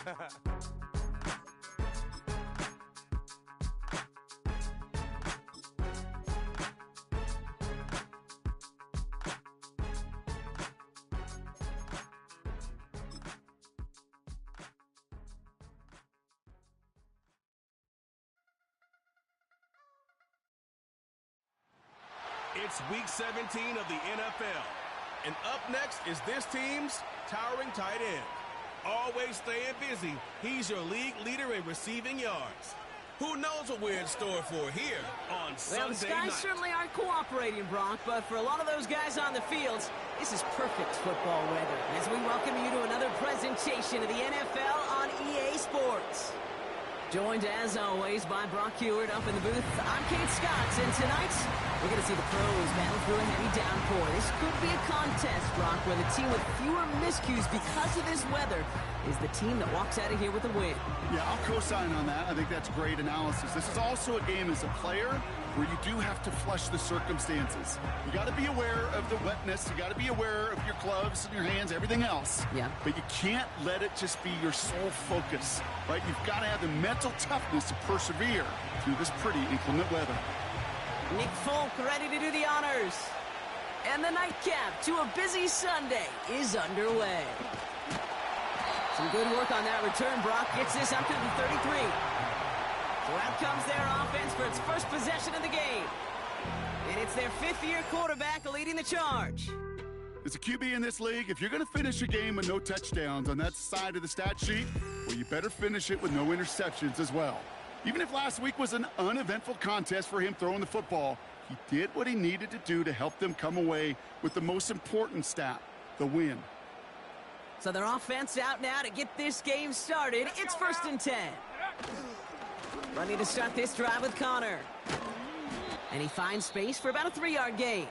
It's week 17 of the NFL. And up next is this team's towering tight end. Always staying busy, he's your league leader in receiving yards. Who knows what we're in store for here on Sunday night? Well, the skies certainly aren't cooperating, Brock, but for a lot of those guys on the fields, this is perfect football weather as we welcome you to another presentation of the NFL on EA Sports. Joined, as always, by Brock Hewitt up in the booth. I'm Kate Scott, and tonight, we're going to see the pros battle through a heavy downpour. This could be a contest, Brock, where the team with fewer miscues because of this weather is the team that walks out of here with a win. Yeah, I'll co-sign on that. I think that's great analysis. This is also a game as a player where you do have to flush the circumstances. You got to be aware of the wetness. You got to be aware of your gloves and your hands, everything else. Yeah. But you can't let it just be your sole focus, right? You've got to have the mental toughness to persevere through this pretty inclement weather. Nick Folk ready to do the honors. And the nightcap to a busy Sunday is underway. Some good work on that return. Brock gets this up to the 33. So out comes their offense for its first possession of the game. And it's their fifth-year quarterback leading the charge. As a QB in this league, if you're going to finish a game with no touchdowns on that side of the stat sheet, well, you better finish it with no interceptions as well. Even if last week was an uneventful contest for him throwing the football, he did what he needed to do to help them come away with the most important stat, the win. So their offense out now to get this game started. It's 1st and 10. Running to start this drive with Connor. And he finds space for about a 3-yard gain.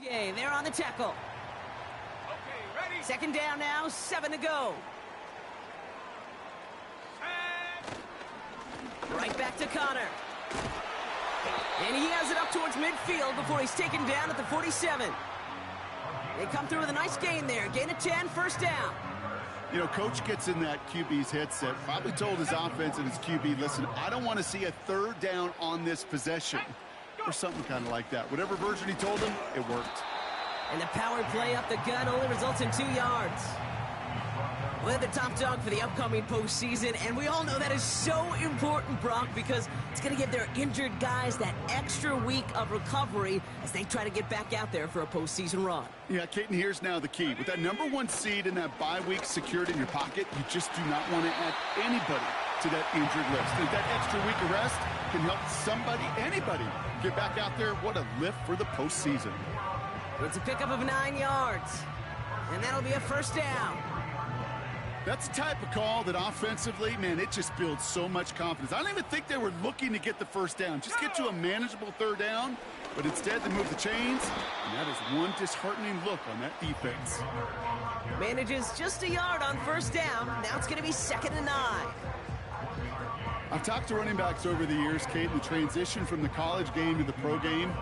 Yay, they're on the tackle. Okay, ready? 2nd down now, 7 to go. Right back to Connor. And he has it up towards midfield before he's taken down at the 47. They come through with a nice gain there. Gain of 10, 1st down. You know, Coach gets in that QB's headset, probably told his offense and his QB, listen, I don't want to see a 3rd down on this possession. Or something kind of like that. Whatever version he told him, it worked. And the power play up the gut only results in 2 yards. We're the top dog for the upcoming postseason, and we all know that is so important, Brock, because it's going to give their injured guys that extra week of recovery as they try to get back out there for a postseason run. Yeah, Caton, here's now the key. With that #1 seed and that bye week secured in your pocket, you just do not want to add anybody to that injured list. If that extra week of rest can help somebody, anybody, get back out there, what a lift for the postseason. It's a pickup of 9 yards, and that'll be a 1st down. That's the type of call that offensively, man, it just builds so much confidence. I don't even think they were looking to get the 1st down. Just get to a manageable 3rd down, but instead they move the chains, and that is one disheartening look on that defense. Manages just a yard on 1st down. Now it's going to be 2nd and 9. I've talked to running backs over the years, Kate, the transition from the college game to the pro game.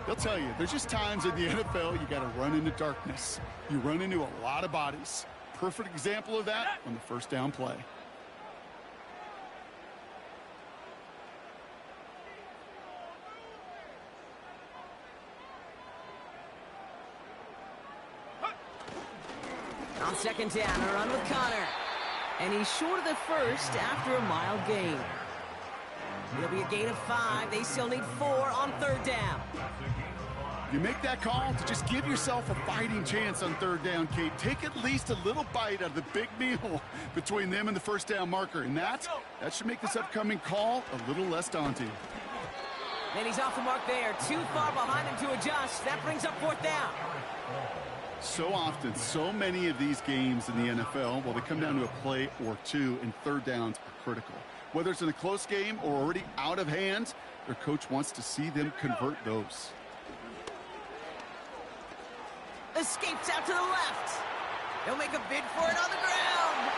They'll tell you, there's just times in the NFL you got to run into darkness. You run into a lot of bodies. Perfect example of that on the 1st down play. On 2nd down, a run with Connor. And he's short of the 1st after a mild gain. It'll be a gain of 5. They still need 4 on 3rd down. You make that call to just give yourself a fighting chance on 3rd down, Kate. Take at least a little bite out of the big meal between them and the 1st down marker. And that should make this upcoming call a little less daunting. And he's off the mark there. Too far behind him to adjust. That brings up 4th down. So often, so many of these games in the NFL, well, they come down to a play or two, and 3rd downs are critical. Whether it's in a close game or already out of hand, their coach wants to see them convert those. Escapes out to the left. He'll make a bid for it on the ground.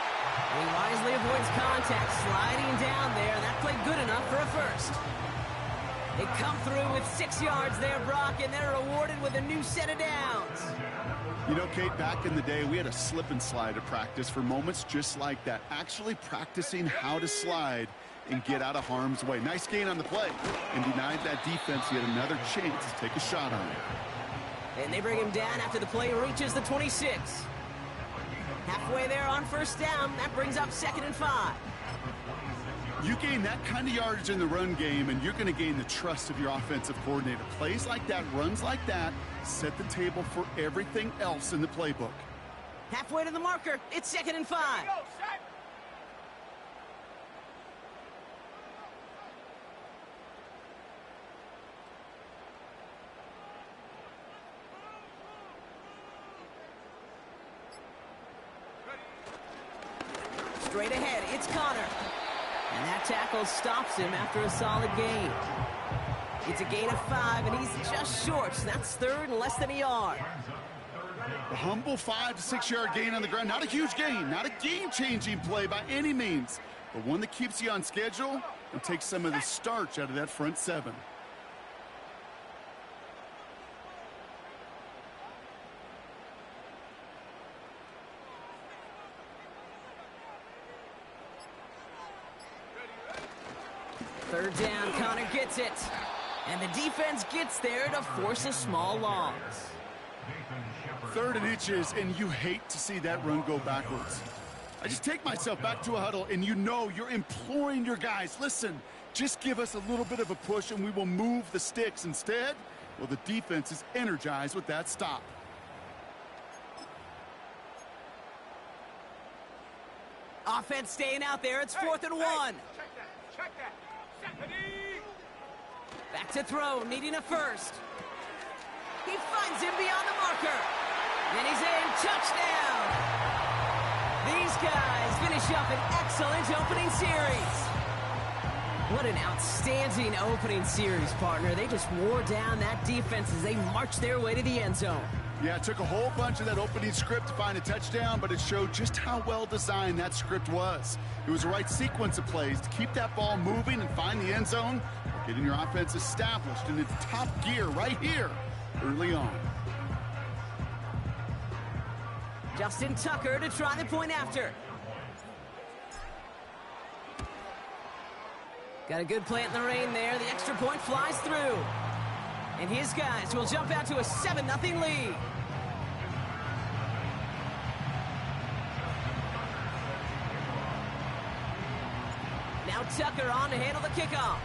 He wisely avoids contact, sliding down there, and that played good enough for a first. They come through with 6 yards there, Brock, and they're rewarded with a new set of downs. You know, Kate, back in the day, we had a slip and slide at practice for moments just like that. Actually practicing how to slide and get out of harm's way. Nice gain on the play, and denied that defense yet another chance to take a shot on it. And they bring him down after the play reaches the 26. Halfway there on first down, that brings up 2nd and 5. You gain that kind of yardage in the run game, and you're going to gain the trust of your offensive coordinator. Plays like that, runs like that, set the table for everything else in the playbook. Halfway to the marker, it's 2nd and 5. Straight ahead, it's Connor. And that tackle stops him after a solid gain. It's a gain of 5, and he's just short. So that's 3rd and less than a yard. A humble 5 to 6 yard gain on the ground. Not a huge gain, not a game-changing play by any means, but one that keeps you on schedule and takes some of the starch out of that front 7. Third down, Connor gets it. And the defense gets there to force a small loss. 3rd and inches, and you hate to see that run go backwards. I just take myself back to a huddle, and you know you're imploring your guys, listen, just give us a little bit of a push, and we will move the sticks. Instead, well, the defense is energized with that stop. Offense staying out there. It's 4th and 1. Check that. Back to throw, needing a first. He finds him beyond the marker. And he's in. Touchdown. These guys finish up an excellent opening series. What an outstanding opening series, partner. They just wore down that defense as they marched their way to the end zone. Yeah, it took a whole bunch of that opening script to find a touchdown, but it showed just how well designed that script was. It was the right sequence of plays to keep that ball moving and find the end zone, getting your offense established in its top gear right here early on. Justin Tucker to try the point after. Got a good plant in the rain there. The extra point flies through. And his guys will jump out to a 7-0 lead. Now Tucker on to handle the kickoff.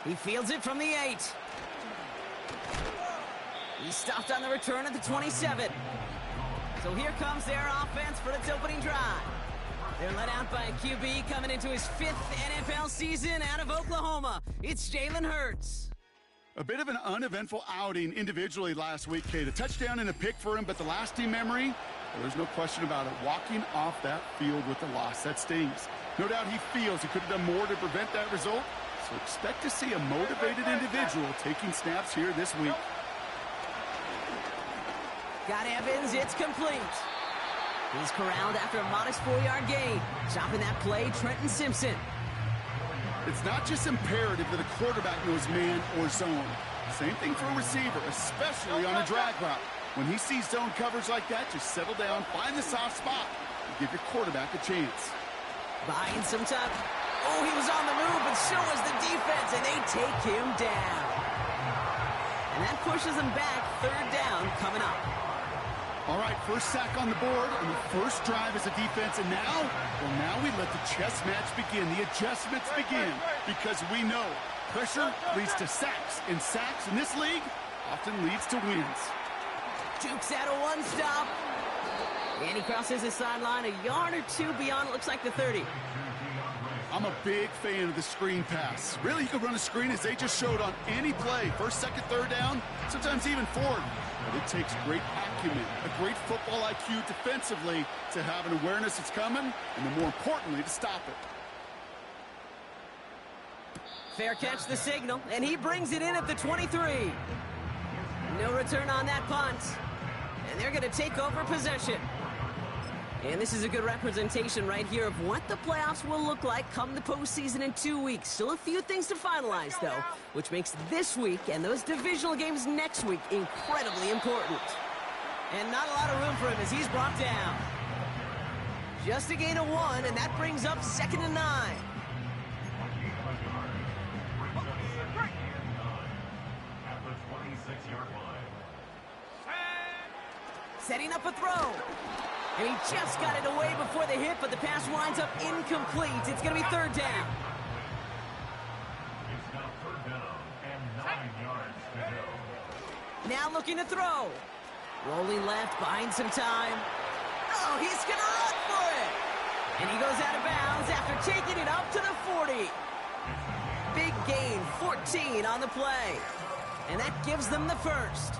He fields it from the 8. He stopped on the return at the 27. So here comes their offense for its opening drive. They're led out by a QB coming into his 5th NFL season out of Oklahoma. It's Jalen Hurts. A bit of an uneventful outing individually last week, Kate. A touchdown and a pick for him, but the lasting memory, well, there's no question about it. Walking off that field with a loss, that stings. No doubt he feels he could have done more to prevent that result, so expect to see a motivated individual taking snaps here this week. Got Evans, it's complete. He's corralled after a modest 4-yard gain. Chopping that play, Trenton Simpson. It's not just imperative that a quarterback knows man or zone. Same thing for a receiver, especially on a drag route. When he sees zone coverage like that, just settle down, find the soft spot, and give your quarterback a chance. Buying some time. Oh, he was on the move, but so was the defense, and they take him down. And that pushes him back. 3rd down coming up. All right, first sack on the board on the first drive as a defense, and now we let the chess match begin. The adjustments begin, because we know pressure leads to sacks, and sacks in this league often leads to wins. Jukes out a 1-stop. And he crosses the sideline a yard or two beyond, it looks like the 30. I'm a big fan of the screen pass. Really, you can run a screen as they just showed on any play. First, second, third down, sometimes even fourth. But it takes great acumen, a great football IQ defensively to have an awareness it's coming, and then more importantly, to stop it. Fair catch the signal, and he brings it in at the 23. No return on that punt. And they're going to take over possession. And this is a good representation right here of what the playoffs will look like come the postseason in 2 weeks. Still a few things to finalize, though, which makes this week and those divisional games next week incredibly important. And not a lot of room for him as he's brought down. Just a gain of 1, and that brings up 2nd and 9. Setting up a throw. And he just got it away before the hit, but the pass winds up incomplete. It's going to be 3rd down. It's now 3rd down and 9 yards to go. Now looking to throw. Rolling left, buying some time. Oh, he's going to run for it. And he goes out of bounds after taking it up to the 40. Big gain, 14 on the play. And that gives them the first.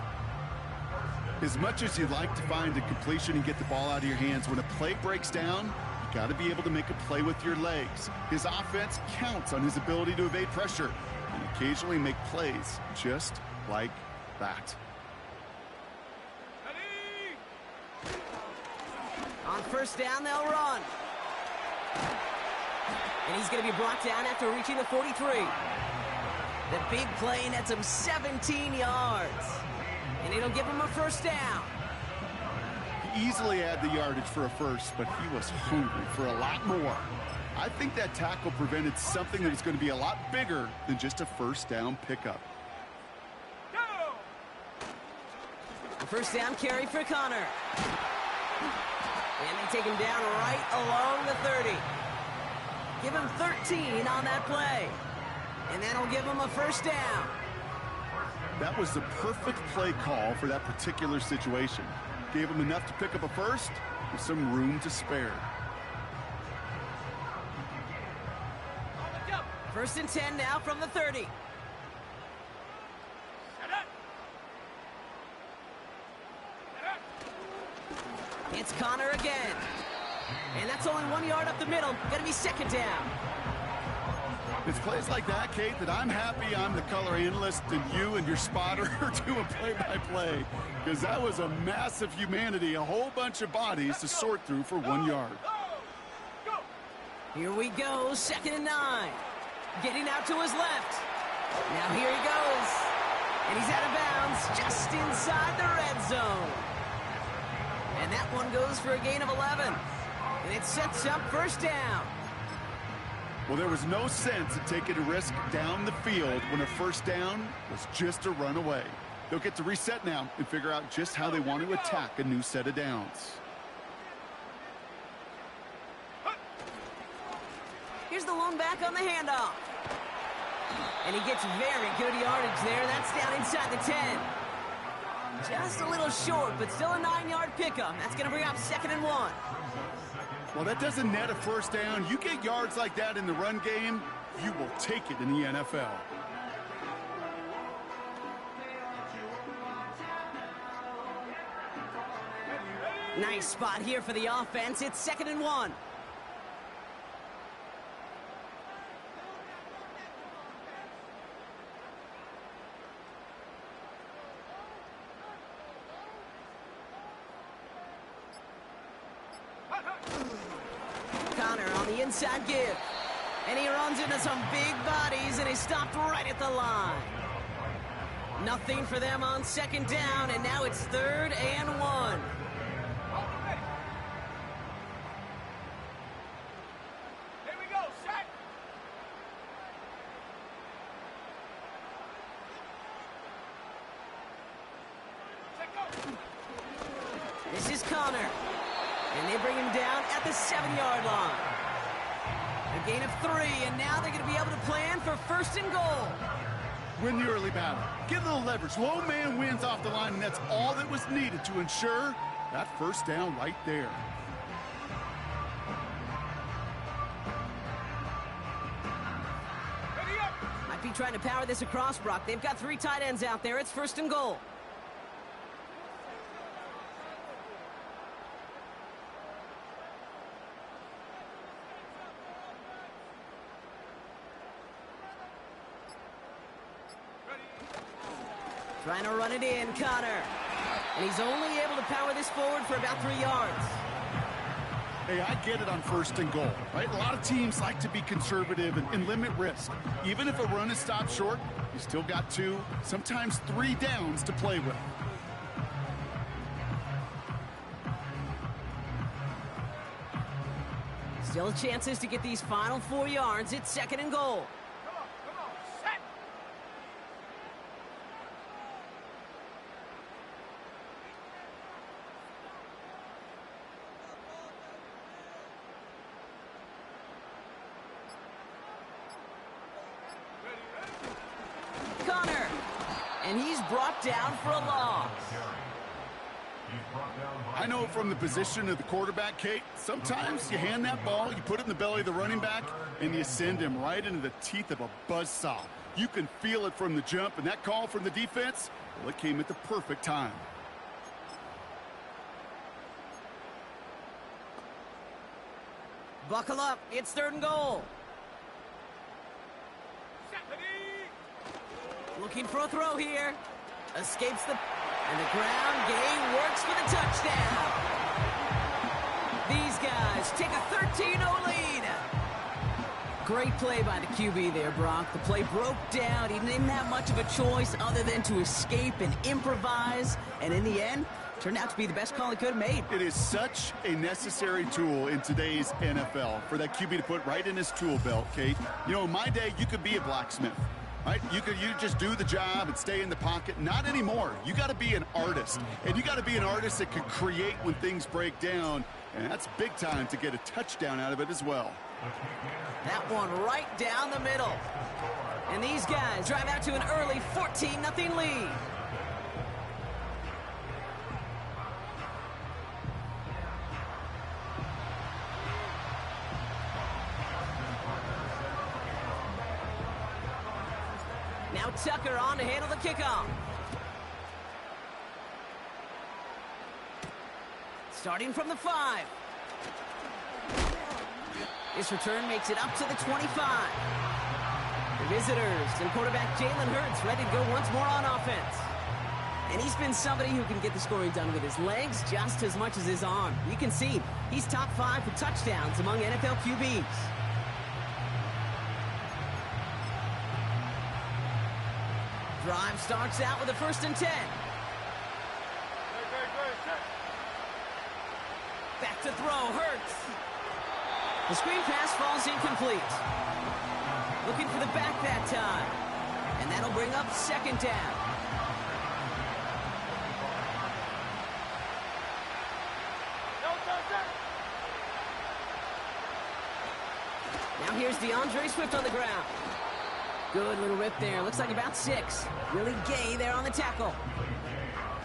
As much as you'd like to find a completion and get the ball out of your hands, when a play breaks down, you got to be able to make a play with your legs. His offense counts on his ability to evade pressure and occasionally make plays just like that. On 1st down, they'll run. And he's going to be brought down after reaching the 43. The big play nets him 17 yards. And it'll give him a 1st down. He easily had the yardage for a first, but he was hungry for a lot more. I think that tackle prevented something that was going to be a lot bigger than just a 1st down pickup. A 1st down carry for Connor. And they take him down right along the 30. Give him 13 on that play. And that'll give him a 1st down. That was the perfect play call for that particular situation. Gave him enough to pick up a first with some room to spare. 1st and 10 now from the 30. It's Connor again. And that's only 1 yard up the middle. Gonna be 2nd down. It's plays like that, Kate, that I'm happy I'm the color analyst and you and your spotter are doing play-by-play. Because that was a massive humanity, a whole bunch of bodies to sort through for 1 yard. Here we go, 2nd and 9. Getting out to his left. Now here he goes. And he's out of bounds just inside the red zone. And that one goes for a gain of 11. And it sets up 1st down. Well, there was no sense in taking a risk down the field when a 1st down was just a run away. They'll get to reset now and figure out just how they want to attack a new set of downs. Here's the lone back on the handoff. And he gets very good yardage there. That's down inside the 10. Just a little short, but still a 9-yard pickup. That's going to bring up 2nd and 1. Well, that doesn't net a 1st down. You get yards like that in the run game, you will take it in the NFL. Nice spot here for the offense. It's 2nd and 1. Connor on the inside give. And he runs into some big bodies, and he's stopped right at the line. Nothing for them on 2nd down, and now it's 3rd and 1. Here we go, set. This is Connor. And they bring him down at the 7-yard line. A gain of 3, and now they're going to be able to plan for 1st and goal. Win the early battle. Get a little leverage. Low man wins off the line, and that's all that was needed to ensure that first down right there. Might be trying to power this across, Brock. They've got 3 tight ends out there. It's 1st and goal. Trying to run it in, Connor. And he's only able to power this forward for about 3 yards. Hey, I get it on 1st and goal, right? A lot of teams like to be conservative and limit risk. Even if a run is stopped short, you still got 2, sometimes 3 downs to play with. Still chances to get these final 4 yards. It's 2nd and goal. Come on, set. Connor. And he's brought down for a loss. I know from the position of the quarterback, Kate, sometimes you hand that ball, you put it in the belly of the running back, and you send him right into the teeth of a buzzsaw. You can feel it from the jump, and that call from the defense, well, it came at the perfect time. Buckle up. It's 3rd and goal. Looking for a throw here. Escapes the... And the ground game works for the touchdown. These guys take a 13-0 lead. Great play by the QB there, Brock. The play broke down. He didn't have much of a choice other than to escape and improvise. And in the end, turned out to be the best call he could have made. It is such a necessary tool in today's NFL for that QB to put right in his tool belt, Kate. You know, in my day, you could be a blacksmith. Right? You just do the job and stay in the pocket. Not anymore. You got to be an artist. And you got to be an artist that can create when things break down. And that's big time to get a touchdown out of it as well. That one right down the middle. And these guys drive out to an early 14-0 lead. Now Tucker on to handle the kickoff. Starting from the 5. This return makes it up to the 25. The visitors and quarterback Jalen Hurts ready to go once more on offense. And he's been somebody who can get the scoring done with his legs just as much as his arm. You can see he's top 5 for touchdowns among NFL QBs. Drive starts out with a 1st and 10. Back to throw, Hurts. The screen pass falls incomplete. Looking for the back that time. And that'll bring up 2nd down. Now here's DeAndre Swift on the ground. Good little rip there. Looks like about 6. Really gay there on the tackle.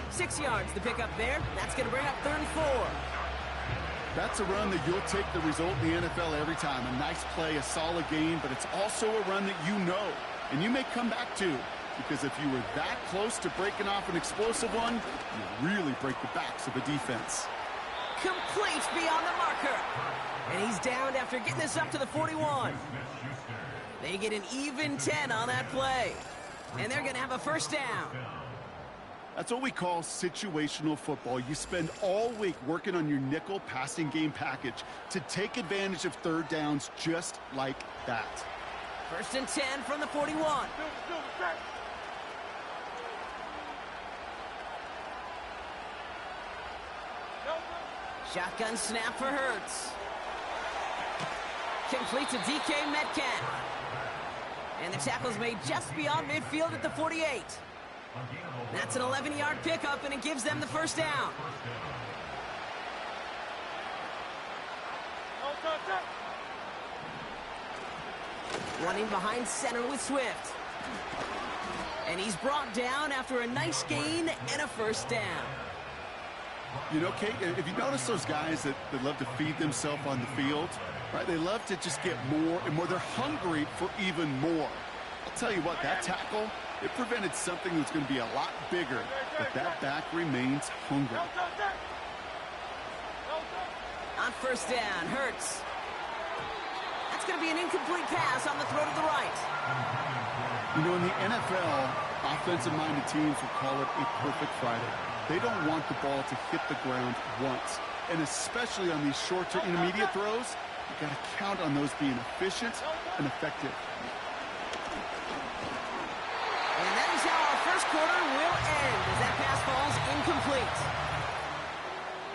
6 yards to pick up there. That's going to bring up 3rd and 4. That's a run that you'll take the result in the NFL every time. A nice play, a solid game, but it's also a run that you know, and you may come back to, because if you were that close to breaking off an explosive one, you really break the backs of a defense. Complete beyond the marker. And he's downed after getting this up to the 41. They get an even 10 on that play. And they're going to have a 1st down. That's what we call situational football. You spend all week working on your nickel passing game package to take advantage of 3rd downs just like that. 1st and 10 from the 41. Shotgun snap for Hurts. Complete to DK Metcalf. And the tackle's made just beyond midfield at the 48. That's an 11-yard pickup, and it gives them the 1st down. Running behind center with Swift. And he's brought down after a nice gain and a 1st down. You know, Kate, if you notice those guys that love to feed themselves on the field, right? They love to just get more and more. They're hungry for even more. I'll tell you what, that tackle, it prevented something that's going to be a lot bigger, but that back remains hungry. On first down, Hurts. That's going to be an incomplete pass on the throw to the right. You know, in the NFL, offensive-minded teams will call it a perfect Friday. They don't want the ball to hit the ground once. And especially on these short to intermediate throws, you got to count on those being efficient and effective. And that is how our first quarter will end as that pass falls incomplete.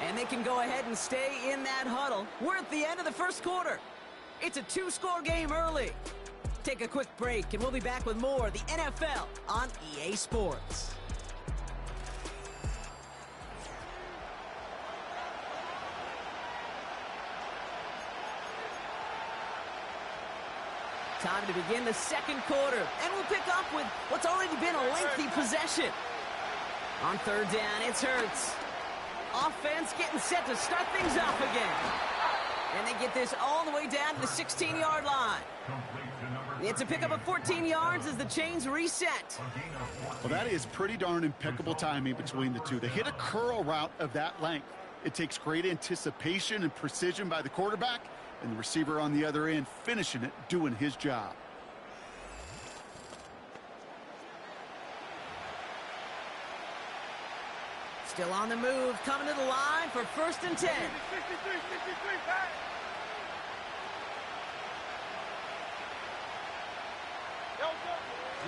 And they can go ahead and stay in that huddle. We're at the end of the first quarter. It's a two-score game early. Take a quick break, and we'll be back with more of the NFL on EA Sports. Time to begin the second quarter, and we'll pick up with what's already been a lengthy possession. On third down, it's Hurts. Offense getting set to start things off again. And they get this all the way down to the 16-yard line. It's a pickup of 14 yards as the chains reset. Well, that is pretty darn impeccable timing between the two. They hit a curl route of that length. It takes great anticipation and precision by the quarterback, and the receiver on the other end finishing it, doing his job. Still on the move, coming to the line for first and 10.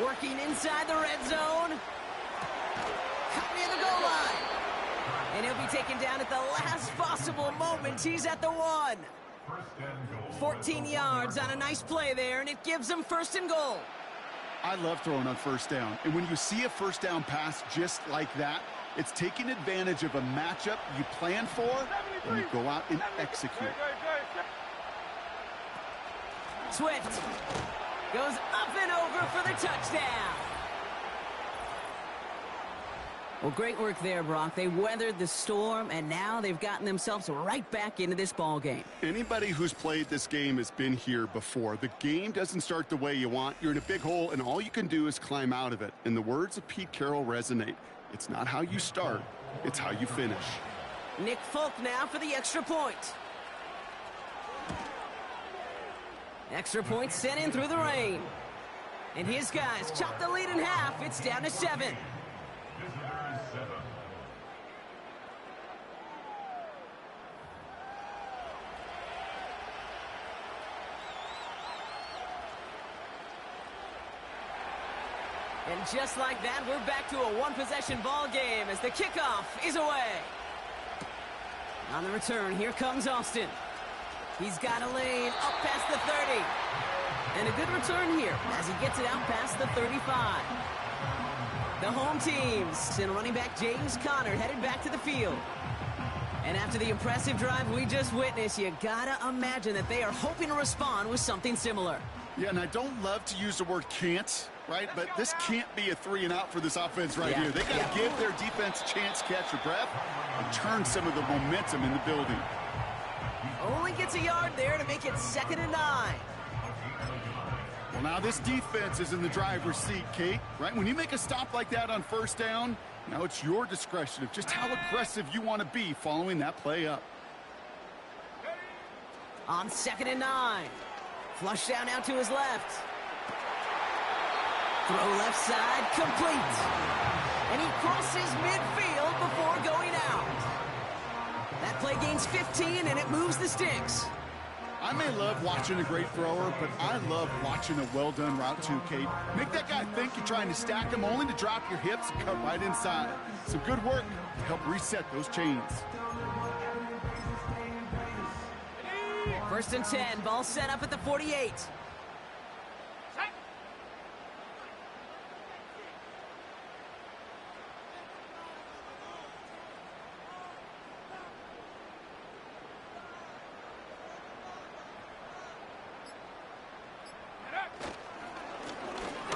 Working inside the red zone. Cut near the goal line. And he'll be taken down at the last possible moment. He's at the 1. 14 yards on a nice play there, and it gives him first and goal. I love throwing on first down. And when you see a first down pass just like that, it's taking advantage of a matchup you plan for, and you go out and execute. Swift goes up and over for the touchdown. Well, great work there, Brock. They weathered the storm, and now they've gotten themselves right back into this ball game. Anybody who's played this game has been here before. The game doesn't start the way you want. You're in a big hole, and all you can do is climb out of it. And the words of Pete Carroll resonate. It's not how you start, it's how you finish. Nick Folk now for the extra point. Extra point sent in through the rain. And his guys chop the lead in half. It's down to 7. And just like that, we're back to a one-possession ball game as the kickoff is away. On the return, here comes Austin. He's got a lane up past the 30. And a good return here as he gets it out past the 35. The home teams and running back James Conner headed back to the field. And after the impressive drive we just witnessed, you gotta imagine that they are hoping to respond with something similar. Yeah, and I don't love to use the word can't, right? But this can't be a 3-and-out for this offense right here. They got to give their defense a chance to catch their breath and turn some of the momentum in the building. Only gets a yard there to make it 2nd and 9. Well, now this defense is in the driver's seat, Kate, right? When you make a stop like that on first down, now it's your discretion of just how aggressive you want to be following that play up. On 2nd and 9. Flush down out to his left. Throw left side, complete. And he crosses midfield before going out. That play gains 15, and it moves the sticks. I may love watching a great thrower, but I love watching a well-done route too, Kate. Make that guy think you're trying to stack him, only to drop your hips and cut right inside. Some good work to help reset those chains. 1st and 10, ball set up at the 48.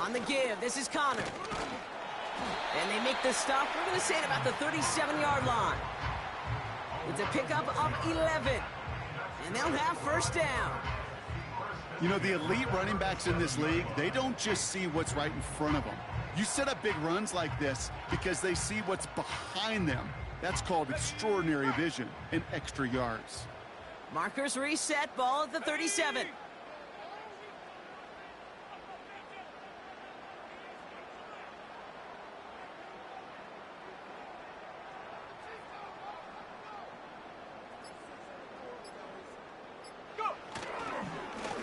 On the give, this is Conner. And they make the stop, we're going to say at about the 37-yard line. It's a pickup of 11. And they'll have first down. You know, the elite running backs in this league, they don't just see what's right in front of them. You set up big runs like this because they see what's behind them. That's called extraordinary vision and extra yards. Markers reset, ball at the 37.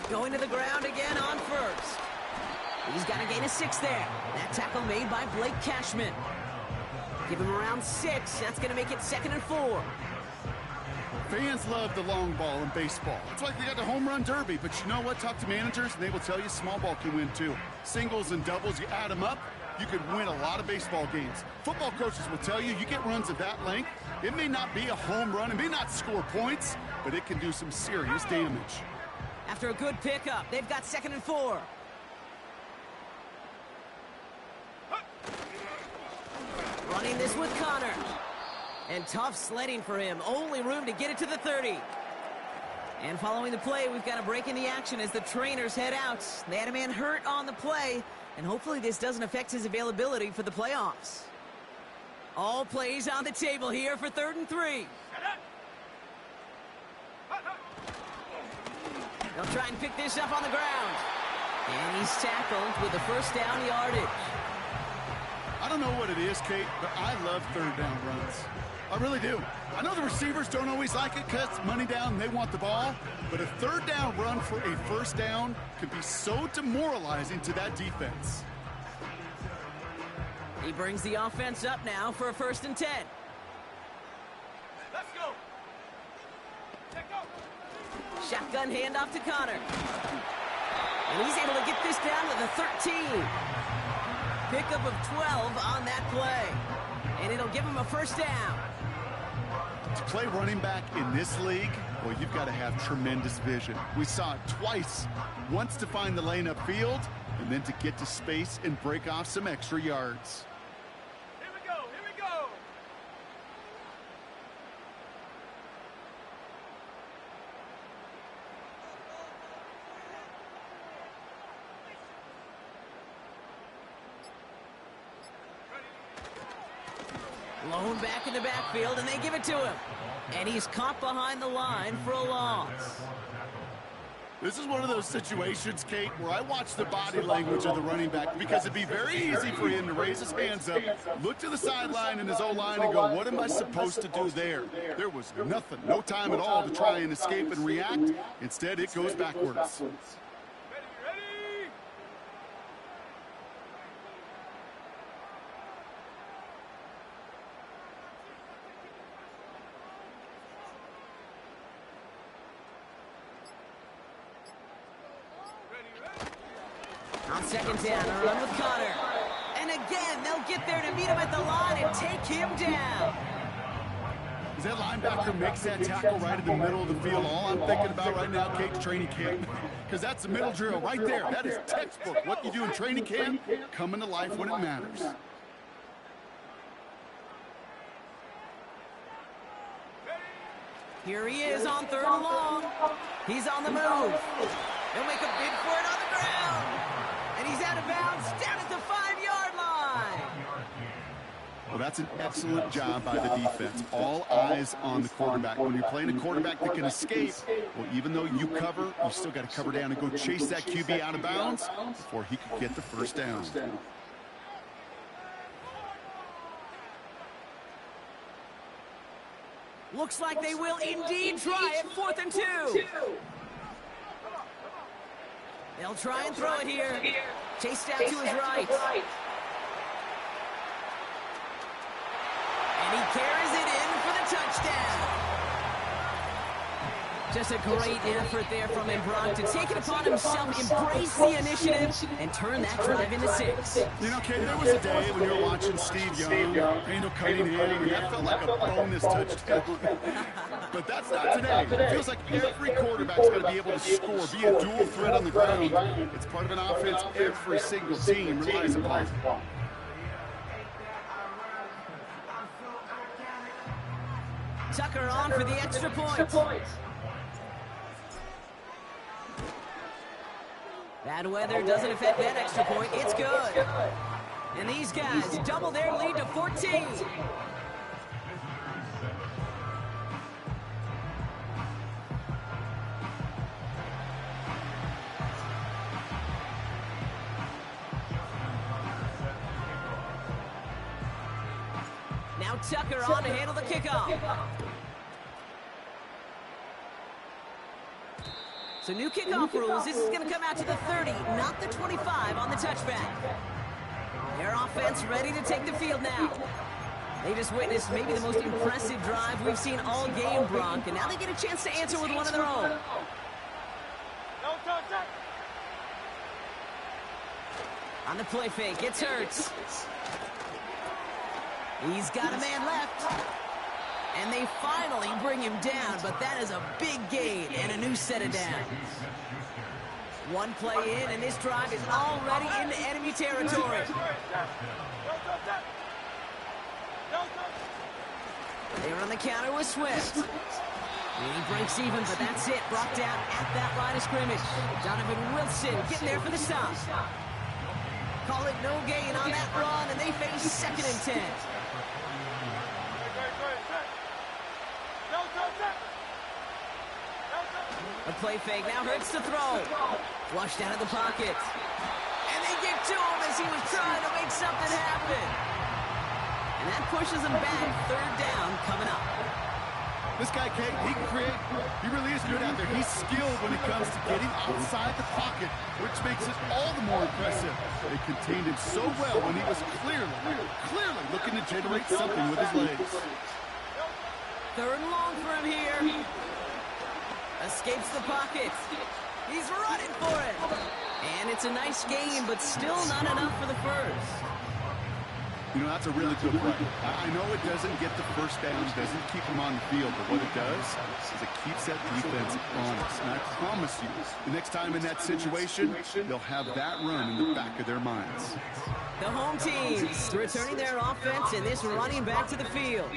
Going to the ground again on first. He's got to gain a 6 there. That tackle made by Blake Cashman. Give him around 6. That's going to make it 2nd and 4. Fans love the long ball in baseball. It's like they got the home run derby. But you know what? Talk to managers, and they will tell you small ball can win too. Singles and doubles, you add them up, you could win a lot of baseball games. Football coaches will tell you, you get runs of that length, it may not be a home run, it may not score points, but it can do some serious damage. After a good pickup, they've got 2nd and 4. Running this with Connor. And tough sledding for him. Only room to get it to the 30. And following the play, we've got a break in the action as the trainers head out. They had a man hurt on the play, and hopefully this doesn't affect his availability for the playoffs. All plays on the table here for 3rd and 3. They'll try and pick this up on the ground. And he's tackled with the first down yardage. I don't know what it is, Kate, but I love 3rd down runs. I really do. I know the receivers don't always like it because it's money down and they want the ball, but a 3rd down run for a first down could be so demoralizing to that defense. He brings the offense up now for a 1st and 10. Let's go. Take go. Shotgun handoff to Connor. And he's able to get this down to the 13. Pickup of 12 on that play. And it'll give him a first down. To play running back in this league, well, you've got to have tremendous vision. We saw it twice. Once to find the lane upfield, and then to get to space and break off some extra yards. Here we go. Here we go. Lone back in the backfield, and they give it to him. And he's caught behind the line for a loss. This is one of those situations, Kate, where I watch the body language of the running back because it'd be very easy for him to raise his hands up, look to the sideline in his O-line and go, what am I supposed to do there? There was nothing, no time at all to try and escape and react. Instead, it goes backwards. Ready. On 2nd down, a run with Connor. And again, they'll get there to meet him at the line and take him down. As that linebacker makes that tackle right in the middle of the field, all I'm thinking about right now, Kate's training camp. Because that's the middle drill right there. That is textbook. What you do in training camp, coming to life when it matters. Here he is on 3rd and long. He's on the move. He'll make a bid for it on the ground. And he's out of bounds down at the 5-yard line. Well, that's an excellent job by the defense. All eyes on the quarterback. When you're playing a quarterback that can escape, well, even though you cover, you still got to cover down and go chase that QB out of bounds before he could get the first down. Looks like they will indeed try it. 4th and 2. They'll try and throw it here. Chased out to his right. And he carries it in for the touchdown. Just a great effort there from him, Brock, to take it upon himself, embrace the initiative, and turn that drive into 6. You know, Kate, there was a day when you were watching Steve Young, Randall Cunningham, and that felt like a bonus touchdown. But that's not today. It feels like every quarterback's got to be able to score, be a dual threat on the ground. It's part of an offense every single team relies upon. Tucker on for the extra point. Bad weather doesn't affect that extra point. It's good. And these guys double their lead to 14. Now Tucker on to handle the kickoff. So new kickoff rules. This is going to come out to the 30, not the 25 on the touchback. Their offense ready to take the field now. They just witnessed maybe the most impressive drive we've seen all game, Bronk, and now they get a chance to answer with one of their own. On the play fake, it's Hurts. He's got a man left. And they finally bring him down, but that is a big gain and a new set of downs. One play in, and this drive is already into enemy territory. They run the counter with Swift. And he breaks even, but that's it. Brought down at that line of scrimmage. Donovan Wilson getting there for the stop. Call it no gain on that run, and they face 2nd and 10. A play fake, now Hurts to throw. Flushed out of the pocket. And they get to him as he was trying to make something happen. And that pushes him back. 3rd down coming up. This guy, Kate, he can create. He really is good out there. He's skilled when it comes to getting outside the pocket, which makes it all the more impressive. They contained him so well when he was clearly looking to generate something with his legs. 3rd and long for him here. Escapes the pocket. He's running for it. And it's a nice game, but still not enough for the first. You know, that's a really good play. I know it doesn't get the first down, doesn't keep them on the field, but what it does is it keeps that defense honest. And I promise you, the next time in that situation, they'll have that run in the back of their minds. The home teams returning their offense and this running back to the field.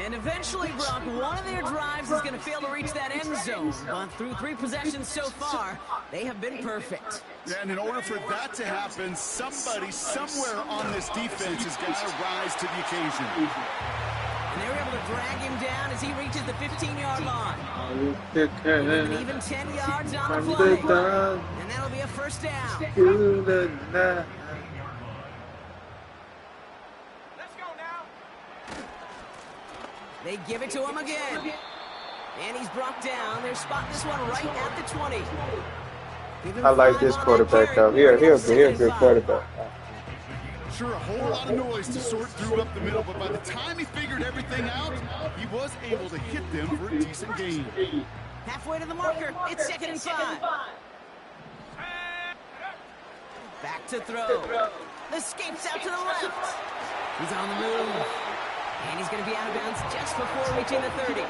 And eventually, Brock, one of their drives is going to fail to reach that end zone. But through 3 possessions so far, they have been perfect. Yeah, and in order for that to happen, somebody somewhere on this defense is going to rise to the occasion. And they were able to drag him down as he reaches the 15-yard line. With even 10 yards on the play. And that'll be a 1st down. They give it to him again. And he's brought down. They're spotting this one right at the 20. I like this quarterback, though. He'll be a good quarterback. Sure, a whole lot of noise to sort through up the middle, but by the time he figured everything out, he was able to hit them for a decent gain. Halfway to the marker. It's 2nd and 5. Back to throw. Escapes out to the left. He's on the move. And he's going to be out of bounds just before reaching the 30.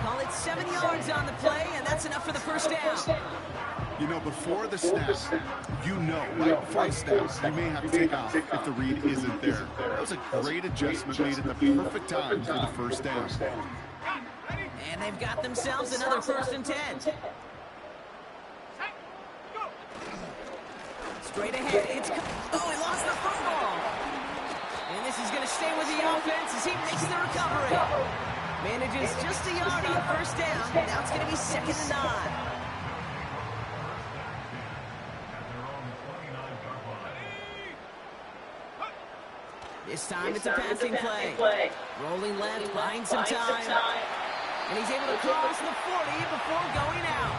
Call it 7 yards on the play, and that's enough for the 1st down. You know, before the snap, you know, right before the snap, you may have to take off if the read isn't there. That was a great adjustment made at the perfect time for the 1st down. And they've got themselves another 1st and 10. Straight ahead, it's... Oh, he lost the football! And this is going to stay with the offense as he makes the recovery. Manages just a yard on 1st down. Now it's going to be 2nd and 9. This time it's a passing play. Rolling left, buying some time. And he's able to cross the 40 before going out.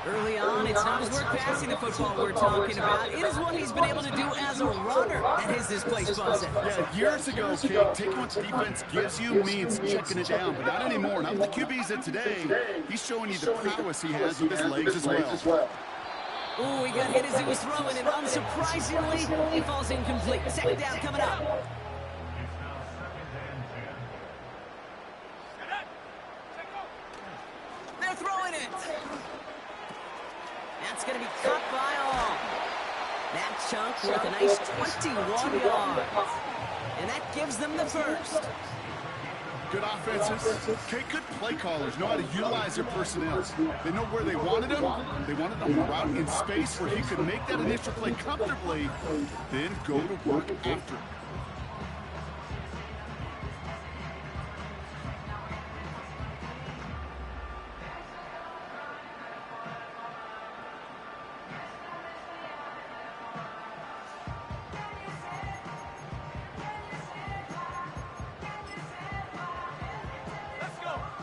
Early on, it's not his work passing the football we're talking about. It is what he's been able to do as a runner that has this place buzzing. Yeah, years ago, Kate, taking what the defense gives you means checking it down, but not anymore. Not with the QBs of today. He's showing you the prowess he has with his legs as well. Ooh, he got hit as he was throwing, and unsurprisingly, he falls incomplete. 2nd down coming up. They're throwing it. That's going to be cut by all. That chunk worth a nice 21 yards. And that gives them the 1st. Good offenses, okay, good play callers know how to utilize their personnel. They know where they wanted them. They wanted them out in space where he could make that initial play comfortably, then go to work after it.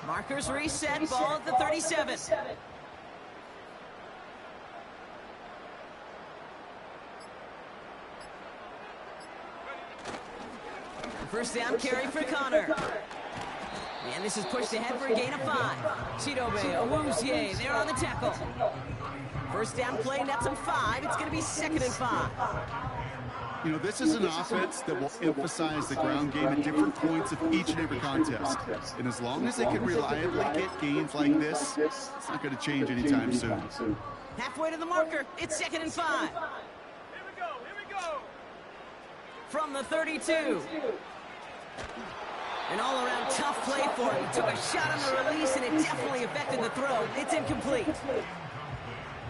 Markers reset, ball at the 37. First down carry for Connor. And this is pushed ahead for a gain of 5. Chidobe, Awuzie, they're on the tackle. First down play, nets him 5. It's going to be 2nd and 5. You know, this is an offense that will emphasize the ground game at different points of each and every contest. And as long as they can reliably get gains like this, it's not going to change anytime soon. Halfway to the marker, it's 2nd and 5. Here we go. From the 32. An all-around tough play for him. He took a shot on the release, and it definitely affected the throw. It's incomplete.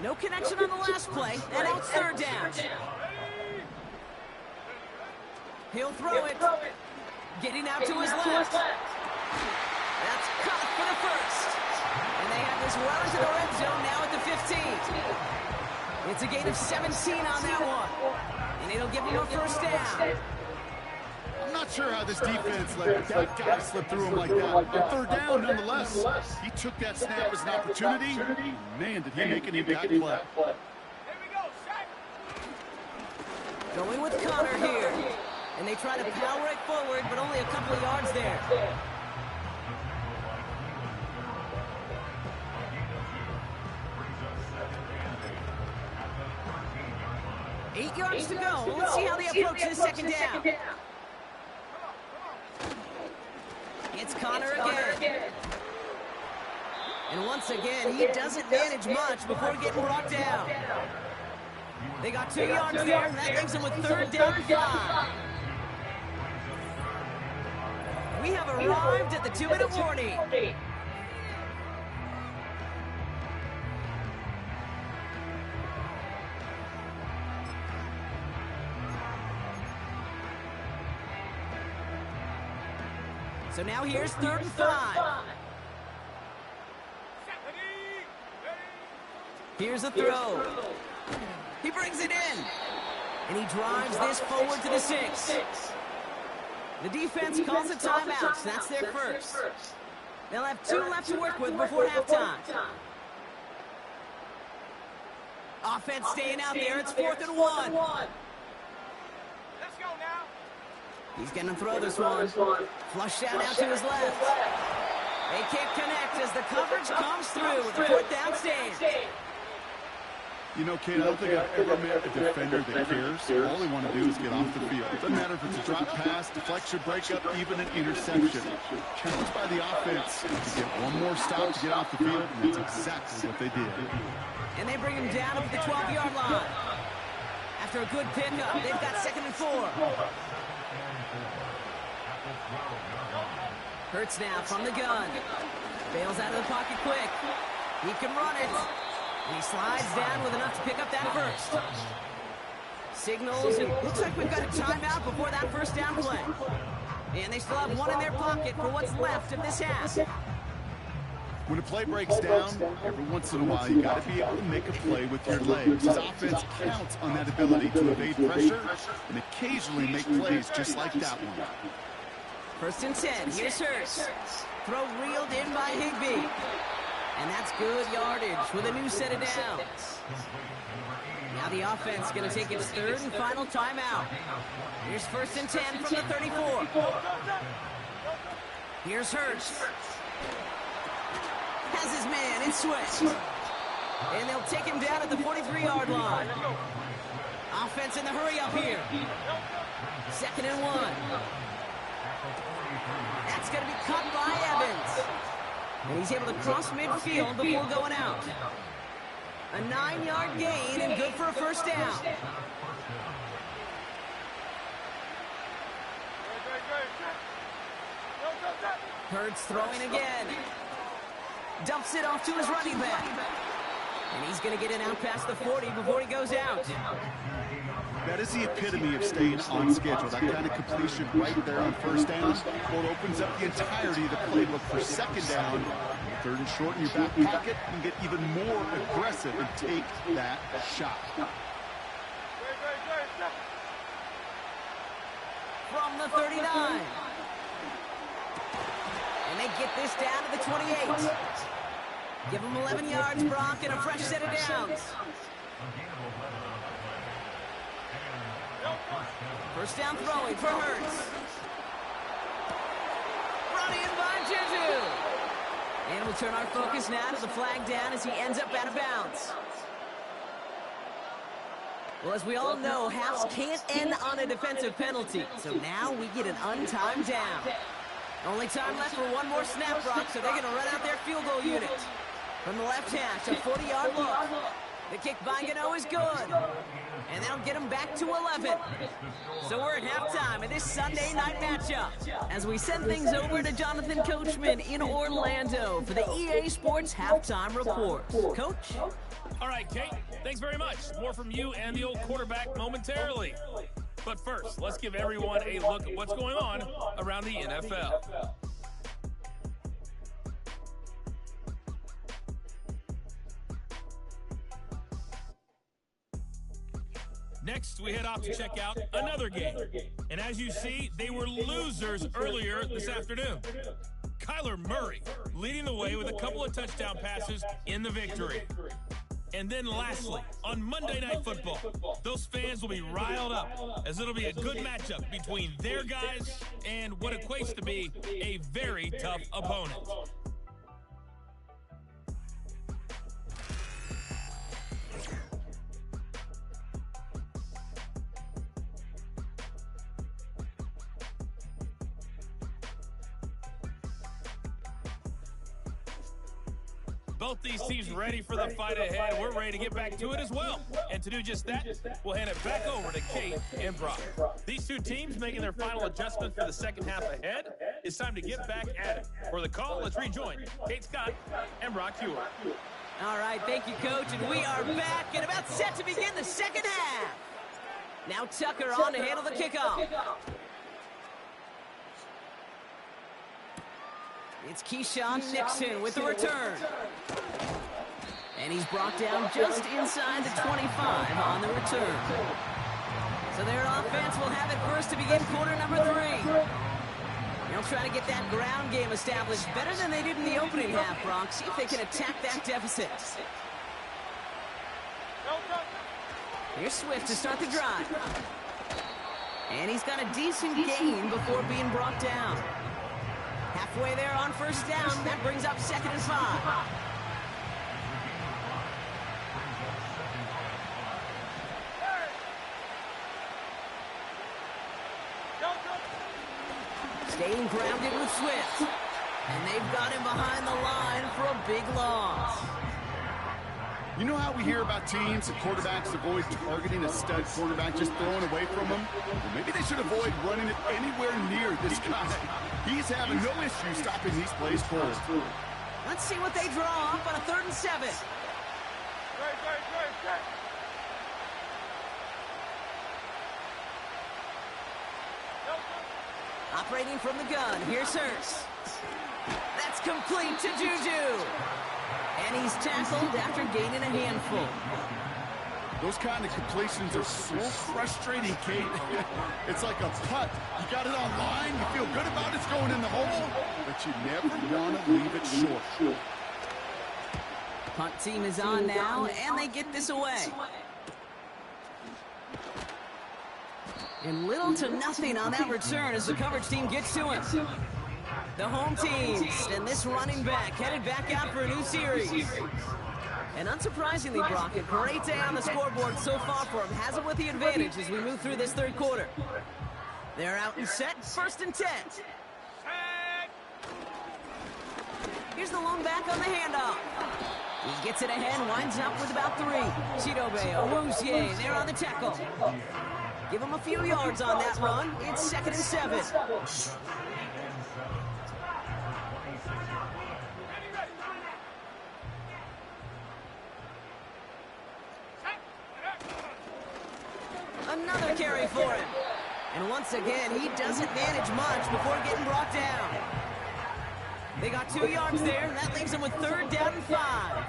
No connection on the last play, and now it's 3rd down. He'll throw it. Getting out to his left. That's caught for the first. And they have this well into the red zone now at the 15. It's a gain of 17 on that one. And it'll give him a first down. I'm not sure how this defense let that guy slip through him like that. But 3rd down nonetheless. He took that snap as an opportunity. Man, did he make an impact play. Here we go, Shaq. Going with Connor here. And they try to power it forward, but only a couple of yards there. Eight yards to go. Let's see how they approach this 2nd down. It's Connor again. And once again, he doesn't manage much before getting brought down. They got 2 yards there, and that leaves them with 3rd down and 5. We have arrived at the 2-minute warning. So now here's 3rd and 5. Here's a throw. He brings it in. And he drives this forward to the 6. The defense calls a timeout, so that's their first. They'll have 2 left to work with before halftime. Offense staying out there. It's 4th and 1. Let's go now. He's going to throw this one. Flush out to his left. They can't connect as the coverage comes through with a 4th down stand. You know, Kate, I don't think I've ever met a defender that cares. All they want to do is get off the field. It doesn't matter if it's a drop pass, deflection, breakup, even an interception. Challenged by the offense to get one more stop to get off the field, and that's exactly what they did. And they bring him down up at the 12-yard line. After a good pickup, they've got 2nd and 4. Hurts now from the gun. Bails out of the pocket quick. He can run it. And he slides down with enough to pick up that first. Signals, and looks like we've got a timeout before that first down play. And they still have 1 in their pocket for what's left of this half. When a play breaks down, every once in a while you got to be able to make a play with your legs. His offense counts on that ability to evade pressure and occasionally make plays just like that one. 1st and 10, here's Hurts. Throw reeled in by Higbee. And that's good yardage with a new set of downs. Now the offense going to take its 3rd and final timeout. Here's 1st and 10 from the 34. Here's Hurts. Has his man in Swift. And they'll take him down at the 43-yard line. Offense in the hurry up here. 2nd and 1. That's going to be cut by Evans. And he's able to cross midfield before going out. A 9-yard gain and good for a first down. Hurts throwing again. Dumps it off to his running back. And he's going to get it out past the 40 before he goes out. That is the epitome of staying on schedule. That kind of completion right there on first down. Well, it opens up the entirety of the playbook for second down. Third and short in your back pocket, you can get even more aggressive and take that shot. From the 39. And they get this down to the 28. Give them 11 yards, Brock, and a fresh set of downs. First down throwing for Hurts. Running by Juju. And we'll turn our focus now to the flag down as he ends up out of bounds. Well, as we all know, halves can't end on a defensive penalty. So now we get an untimed down. Only time left for one more snap, Brock, so they're going to run out their field goal unit. From the left hash, a 40-yard look. The kick by Gano is good. And they'll get him back to 11. So we're at halftime in this Sunday night matchup as we send things over to Jonathan Coachman in Orlando for the EA Sports Halftime Report. Coach? All right, Kate, thanks very much. More from you and the old quarterback momentarily. But first, let's give everyone a look at what's going on around the NFL. Next, we head off to check out another game. And as you see, they were losers earlier this afternoon. Kyler Murray leading the way with a couple of touchdown passes in the victory. And then lastly, on Monday Night Football, those fans will be riled up as it'll be a good matchup between their guys and what equates to be a very tough opponent. Both these teams ready for the fight ahead. We're ready to get back to it as well. And to do just that, we'll hand it back over to Kate and Brock. These two teams making their final adjustment for the second half ahead. It's time to get back at it. For the call, let's rejoin Kate Scott and Brock Hewer. All right, thank you, Coach. And we are back and about set to begin the second half. Now Tucker on to handle the kickoff. It's Keyshawn Nixon with the return. And he's brought down just inside the 25 on the return. So their offense will have it first to begin quarter number 3. They'll try to get that ground game established better than they did in the opening half, Brock. See if they can attack that deficit. Here's Swift to start the drive. And he's got a decent gain before being brought down. Halfway there on first down. That brings up 2nd and 5. Staying grounded with Swift. And they've got him behind the line for a big loss. You know how we hear about teams and quarterbacks avoid targeting a stud quarterback, just throwing away from him? Well, maybe they should avoid running it anywhere near this guy. He's having no issue stopping these plays cold. Let's see what they draw up on a 3rd and 7. Operating from the gun, here's Hurts. That's complete to Juju. And he's tackled after gaining a handful. Those kind of completions are so frustrating, Kate. It's like a putt. You got it on line, you feel good about it's going in the hole, but you never want to leave it short. Punt team is on now, and they get this away. And little to nothing on that return as the coverage team gets to him. The home team and this running back headed back out for a new series. And unsurprisingly, Brock, a great day on the scoreboard so far for him. Has him with the advantage as we move through this 3rd quarter. They're out and set, 1st and 10. Here's the long back on the handoff. He gets it ahead, winds up with about 3. Chidobe, Owuzie, they're on the tackle. Give him a few yards on that run. It's 2nd and 7. Another carry for him. And once again, he doesn't manage much before getting brought down. They got 2 yards there, and that leaves them with 3rd down and 5.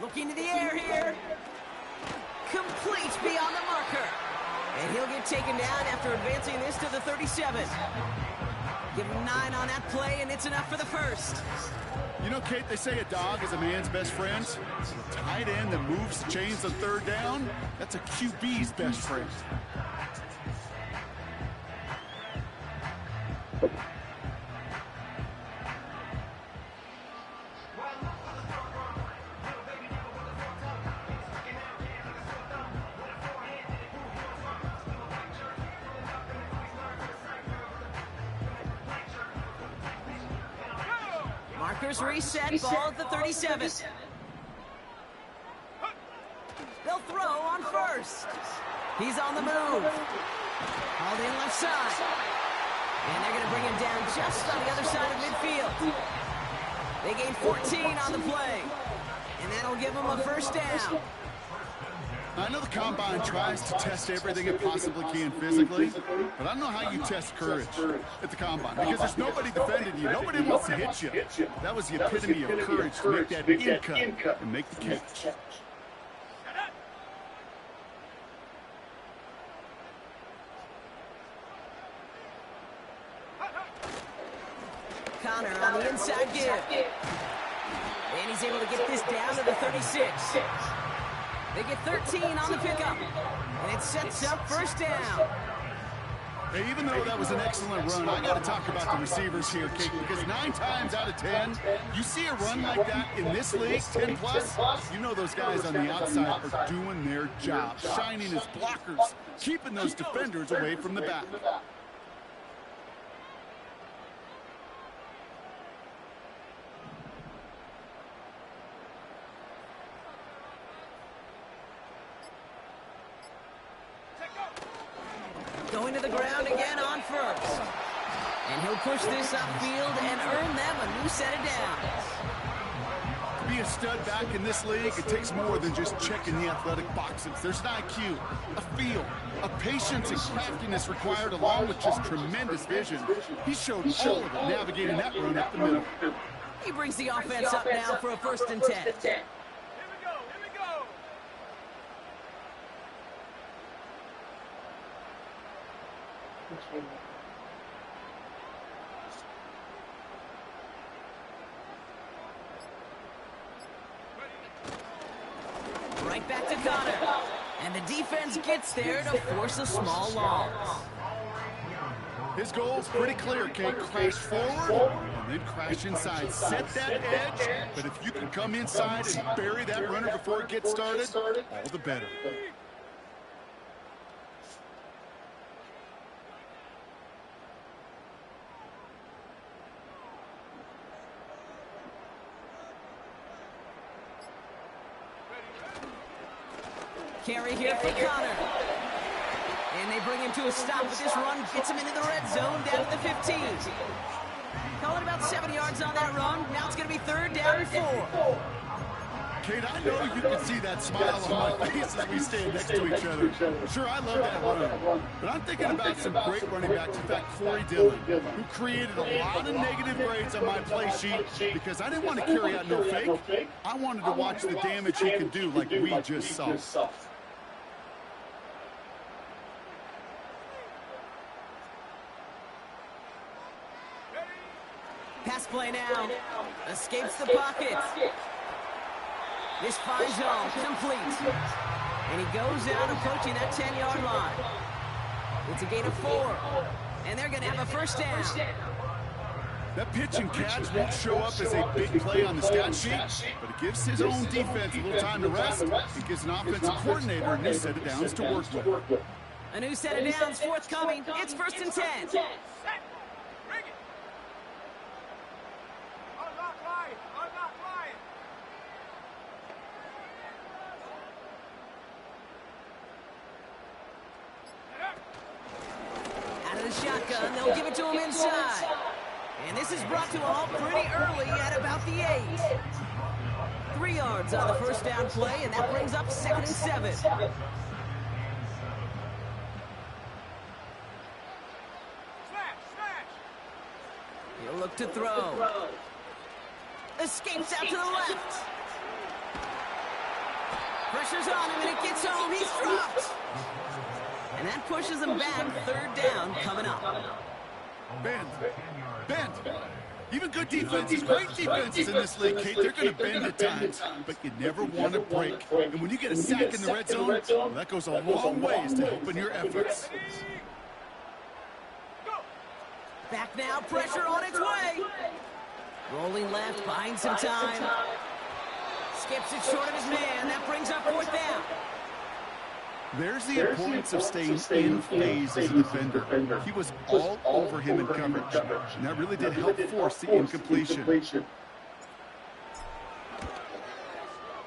Looking to the air here. Complete beyond the marker. And he'll get taken down after advancing this to the 37. Give him 9 on that play, and it's enough for the first. You know, Kate, they say a dog is a man's best friend. A tight end that moves the chains on 3rd down, that's a QB's best friend. Markers reset, ball at the 37. They'll throw on first. He's on the move. Hauled in left side. And they're going to bring him down just on the other side of midfield. They gain 14 on the play. And that'll give them a first down. I know the Combine tries to test everything it possibly can physically, but I don't know how you test courage at the Combine, because there's nobody defending you. Nobody wants to hit you. That was the epitome of courage to make that in-cut and make the catch. Connor on the inside give. And he's able to get this down to the 36. They get 13 on the pickup, and it sets up first down. Hey, even though that was an excellent run, I got to talk about the receivers here, Kate, because 9 times out of 10, you see a run like that in this league, 10 plus, you know those guys on the outside are doing their job, shining as blockers, keeping those defenders away from the back. Going to the ground again on first. And he'll push this upfield and earn them a new set of downs. To be a stud back in this league, it takes more than just checking the athletic boxes. There's an IQ, a feel, a patience and craftiness required, along with just tremendous vision. He showed all of it navigating that run up the middle. He brings the offense up now for a 1st and 10. Here we go, here we go. Right back to Connor. And the defense gets there to force a small loss. His goal's pretty clear, Kate. Crash forward and then crash inside. Set that edge, but if you can come inside and bury that runner before it gets started, all the better. Carry here for Connor. And they bring him to a stop, but this run gets him into the red zone down to the 15. Call it about 7 yards on that run. Now it's going to be 3rd down and 4. Kate, I know you can see that smile on my face as we stand next to each other. Sure, I love that run. But I'm thinking about some great running backs. In fact, Corey Dillon, who created a lot of negative grades on my play sheet because I didn't want to carry out no fake. I wanted to watch the damage he can do like we just saw. Pass play now. Escapes the pocket. This finds home. Complete. And he goes out approaching that 10-yard line. It's a gain of 4. And they're going to have a first down. That pitch and catch won't show up as a big play on the stat sheet, but it gives his own defense a little time to rest. It gives an offensive coordinator a new set of downs to work with. A new set of downs forthcoming. It's 1st and 10. the shotgun. They'll give it to him inside. And this is brought to a halt pretty early at about the 8. 3 yards on the first down play, and that brings up 2nd and 7. He'll look to throw. Escapes out to the left. Pressure's on him, and it gets home. He's dropped. And that pushes him back. 3rd down coming up. Bend. Even good defenses, great defenses in this league, Kate, they're going to bend at times, but you never want to break. And when you get a sack in the red zone, well, that goes a long ways to helping your efforts. Back now, pressure on its way. Rolling left, buying some time. Skips it short of his man. That brings up 4th down. There's the importance of staying in phase as a defender. He was all over him in coverage, and that really did help force the incompletion.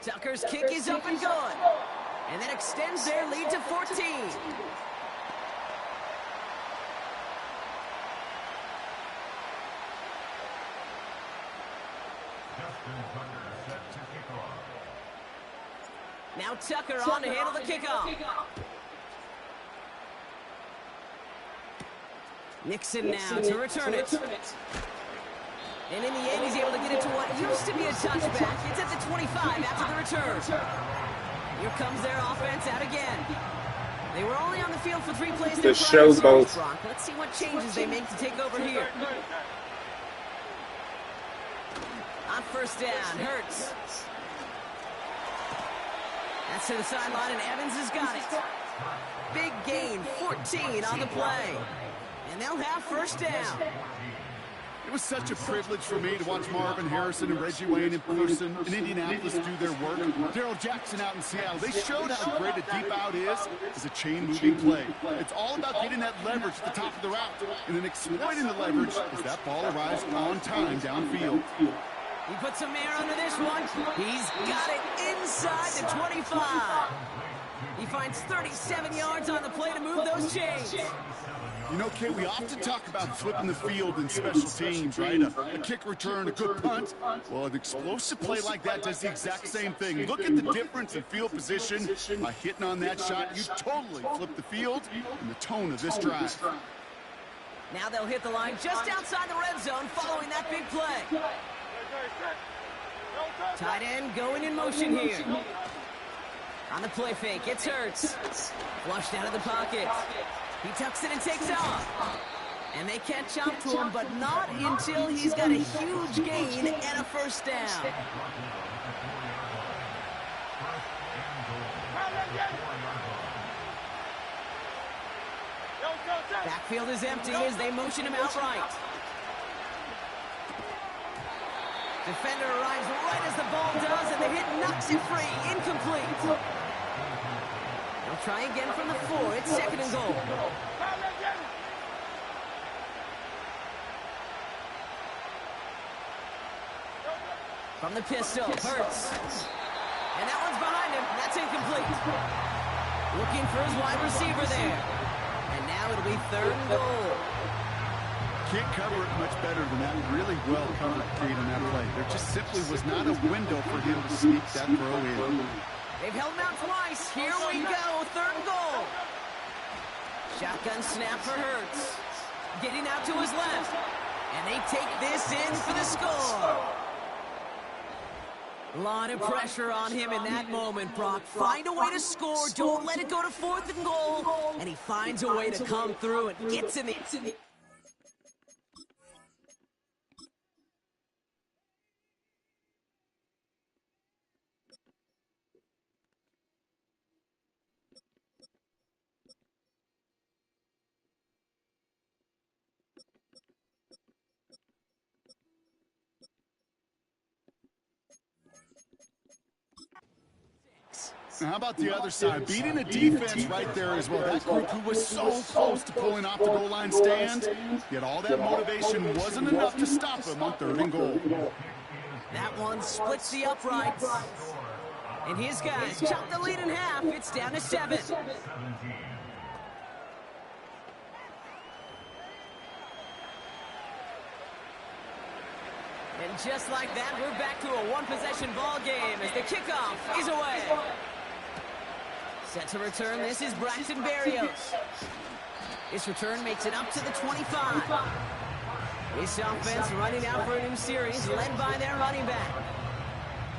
Tucker's kick is up and good. And that extends their lead to 14. Now Tucker on to handle the kickoff. Nixon now to return it. And in the end, he's able to get it to what used to be a touchback. It's at the 25 after the return. Here comes their offense out again. They were only on the field for 3 plays. The show both. Let's see what changes they make to take over here. On 1st down, Hurts. That's to the sideline, and Evans has got it. Big gain, 14 on the play. And they'll have 1st down. It was such a privilege for me to watch Marvin Harrison and Reggie Wayne in person in Indianapolis do their work. Darrell Jackson out in Seattle. They showed how great a deep out is as a chain-moving play. It's all about getting that leverage at the top of the route and then exploiting the leverage as that ball arrives on time downfield. He puts some air under this one. He's got it inside the 25. He finds 37 yards on the play to move those chains. You know, Kate, we often talk about flipping the field in special teams, right? A kick return, a good punt. Well, an explosive play like that does the exact same thing. Look at the difference in field position. By hitting on that shot, you totally flip the field and the tone of this drive. Now they'll hit the line just outside the red zone following that big play. Tight end going in motion here. On the play fake, it's Hurts. Flushed out of the pocket. He tucks it and takes off. And they catch up to him, but not until he's got a huge gain and a 1st down. Backfield is empty as they motion him outright. Defender arrives right as the ball does, and the hit knocks it free. Incomplete. They'll try again from the 4. It's 2nd and goal. From the pistol, Hurts. And that one's behind him. That's incomplete. Looking for his wide receiver there. And now it'll be 3rd and goal. Can't cover it much better than that. Really well covered, Kate, on that play. There just simply was not a window for him to sneak that throw in. They've held him out twice. Here we go. 3rd and goal. Shotgun snap for Hurts. Getting out to his left. And they take this in for the score. A lot of pressure on him in that moment, Brock. Find a way to score. Don't let it go to 4th and goal. And he finds a way to come through and gets in the... How about the other side? Beating a defense right there as well. That group who was so close to pulling off the goal line stand, yet all that motivation wasn't enough to stop him on 3rd and goal. That one splits the uprights. And his guys chop the lead in half. It's down to 7. And just like that, we're back to a one-possession ball game as the kickoff is away. Set to return, this is Braxton Berrios. This return makes it up to the 25. This offense running out for a new series, led by their running back.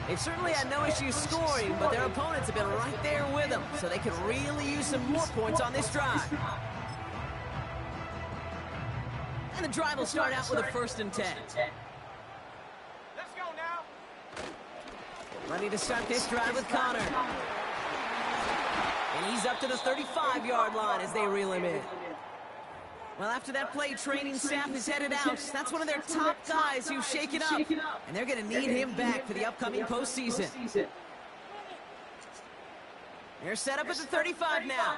They've certainly had no issues scoring, but their opponents have been right there with them, so they could really use some more points on this drive. And the drive will start out with a 1st and 10. Let's go now. Ready to start this drive with Connor. And he's up to the 35-yard line as they reel him in. Well, after that play, training staff is headed out. That's one of their top guys who's shaken up. And they're going to need him back for the upcoming postseason. They're set up at the 35 now.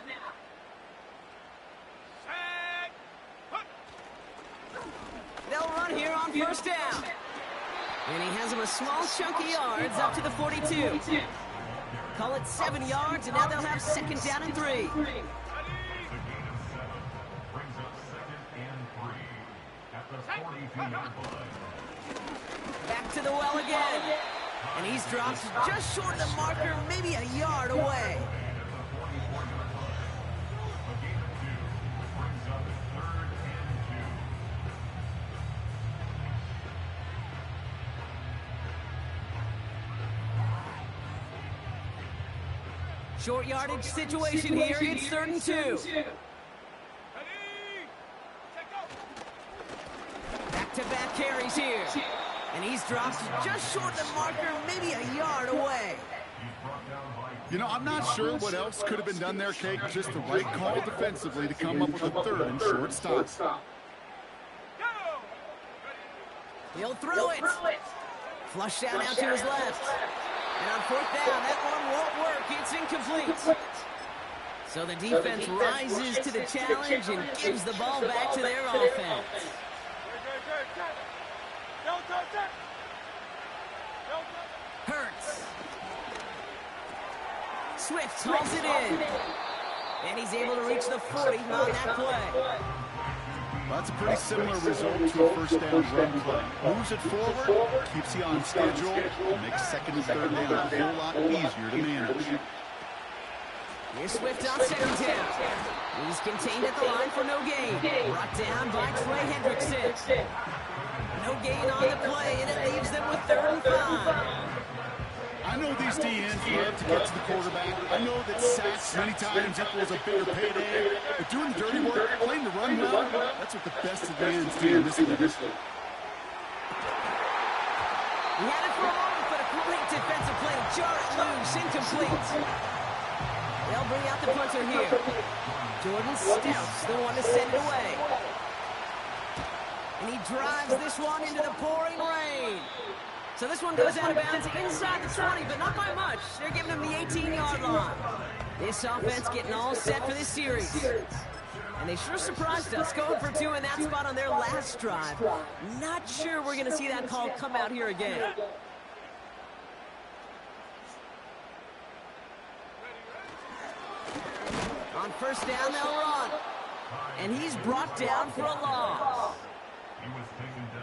They'll run here on 1st down. And he has him a small chunk of yards up to the 42. Call it 7 yards, and now they'll have 2nd down and 3. Back to the well again. And he's dropped just short of the marker, maybe a yard away. Short yardage situation here. It's 3rd and 2. Back-to-back carries here. And he's dropped just short of the marker, maybe a yard away. You know, I'm not sure what else could have been done there, Kate. Just the right call defensively to come up with a 3rd and short stop. He'll throw it. Flushed out now to his left. And on 4th down, that one won't work. It's incomplete. So the defense rises to the challenge and gives the ball back to their offense. Hurts. Swift hauls it in. And he's able to reach the 40 on that play. That's a pretty similar result to a 1st down run play. Moves it forward, keeps you on schedule, and makes 2nd and 3rd down a whole lot easier to manage. Here's Swift on 2nd down. He's contained at the line for no gain. Brought down by Trey Hendrickson. No gain on the play, and it leaves them with 3rd and 5. I know these DNs love to get to the quarterback. I know that sacks many times equals a bigger payday. But doing the dirty work, playing the run well, that's what the best of DNs do in this league. He had it for a moment, but a great defensive play to jar it loose, incomplete. They'll bring out the punter here. Jordan Stout's the one to send it away. And he drives this one into the pouring rain. So this one goes out of bounds inside the 20, but not by much. They're giving him the 18-yard line. This offense getting all set for this series. And they sure surprised us, going for 2 in that spot on their last drive. Not sure we're going to see that call come out here again. On 1st down, they'll run. And he's brought down for a loss.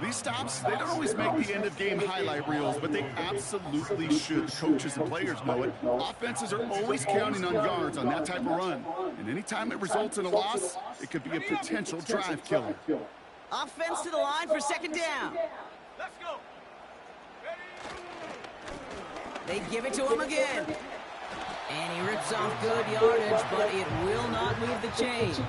These stops, they don't always make the end-of-game highlight reels, but they absolutely should. The coaches and players know it. Offenses are always counting on yards on that type of run. And anytime it results in a loss, it could be a potential drive killer. Offense to the line for 2nd down. Let's go. They give it to him again. And he rips off good yardage, but it will not move the chains.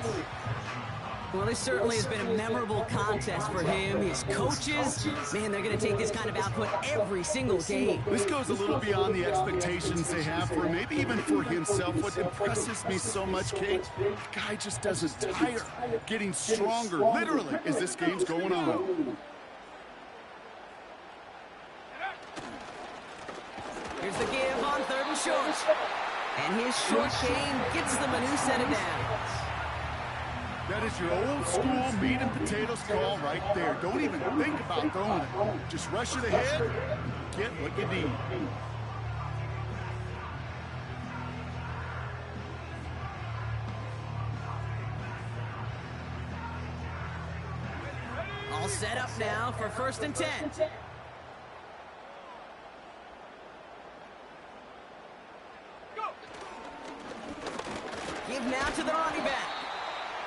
Well, this certainly has been a memorable contest for him. His coaches, man, they're going to take this kind of output every single game. This goes a little beyond the expectations they have for him, maybe even for himself. What impresses me so much, Kate, the guy just doesn't tire, getting stronger, literally, as this game's going on. Here's the give on 3rd and short. And his short game gets them a new set of downs. That is your old school meat and potatoes call right there. Don't even think about throwing it. Just rush it ahead and get what you need. All set up now for 1st and 10. move now to the running back.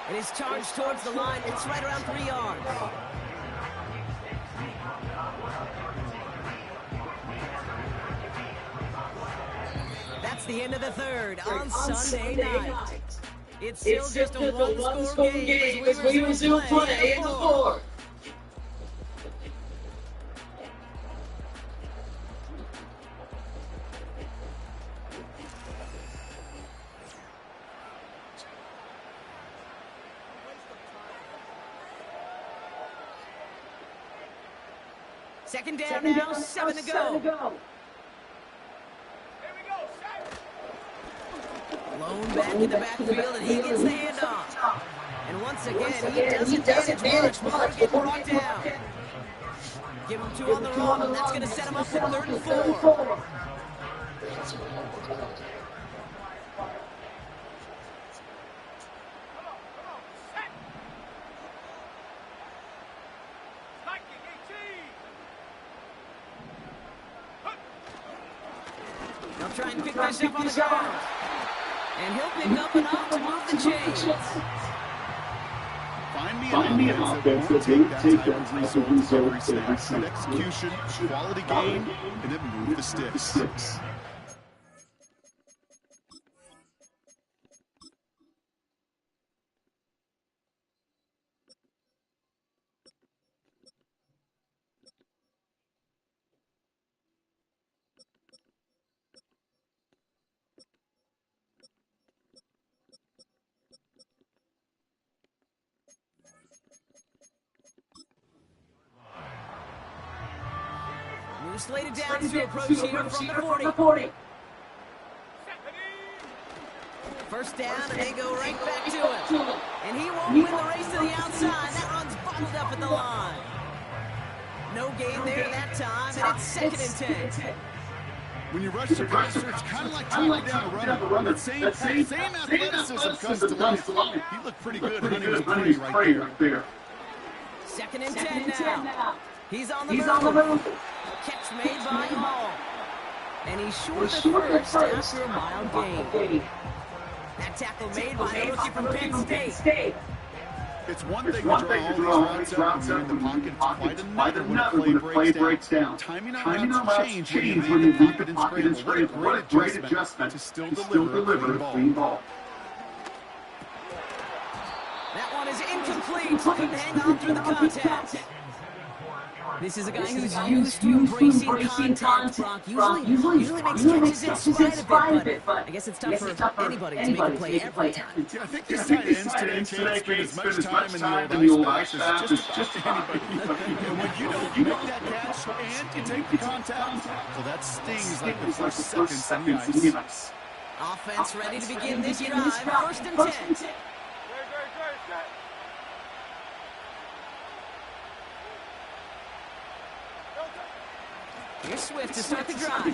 It is charged towards the line. It's right around 3 yards. That's the end of the third on Sunday night. It's still just a one-score game as we resume play in the fourth. Second down now, 7 to go. Lone back in the backfield, and he gets the handoff. And once again, he doesn't manage much before he gets brought down. Give him 2 on the roll, and that's going to set him up for 3rd and 4. They'll try and pick this up on the ground. And he'll pick up enough to move the chains. Find me an offense that won't take that type of result every snap. Execution, quality game, and then move the sticks. Slated down to approach here from the 40. First down, and they go right back to him. And he won't win the race to the outside. That run's bottled up at the line. No gain there that time, and it's 2nd and 10. When you rush the passer, it's kind of like trying down a runner. That same athleticism comes to life. He looked pretty good hunting his prey right there. 2nd and 10 now. He's on the move. Catch made by Hall. And he's short the first after a mild gain. That tackle made by the rookie from Penn State. It's one thing to draw all these routes out when you're in the pocket. It's quite another when the play breaks down. Timing on routes change when you leave the pocket and scramble. What a great adjustment to still deliver a clean ball. That one is incomplete. Couldn't hang on through the contact. This is a guy who's used to embracing contact, Brock. Usually makes catches in spite of it, but I guess it's tough for anybody to make a play every time. Yeah, I think these tight ends today can't spend as much time in the old ice bath as just anybody. And when you don't make that catch and you take the contact, well, that stings like the first seconds in the ice. Offense ready to begin this drive. 1st and 10. Here's Swift to start the drive.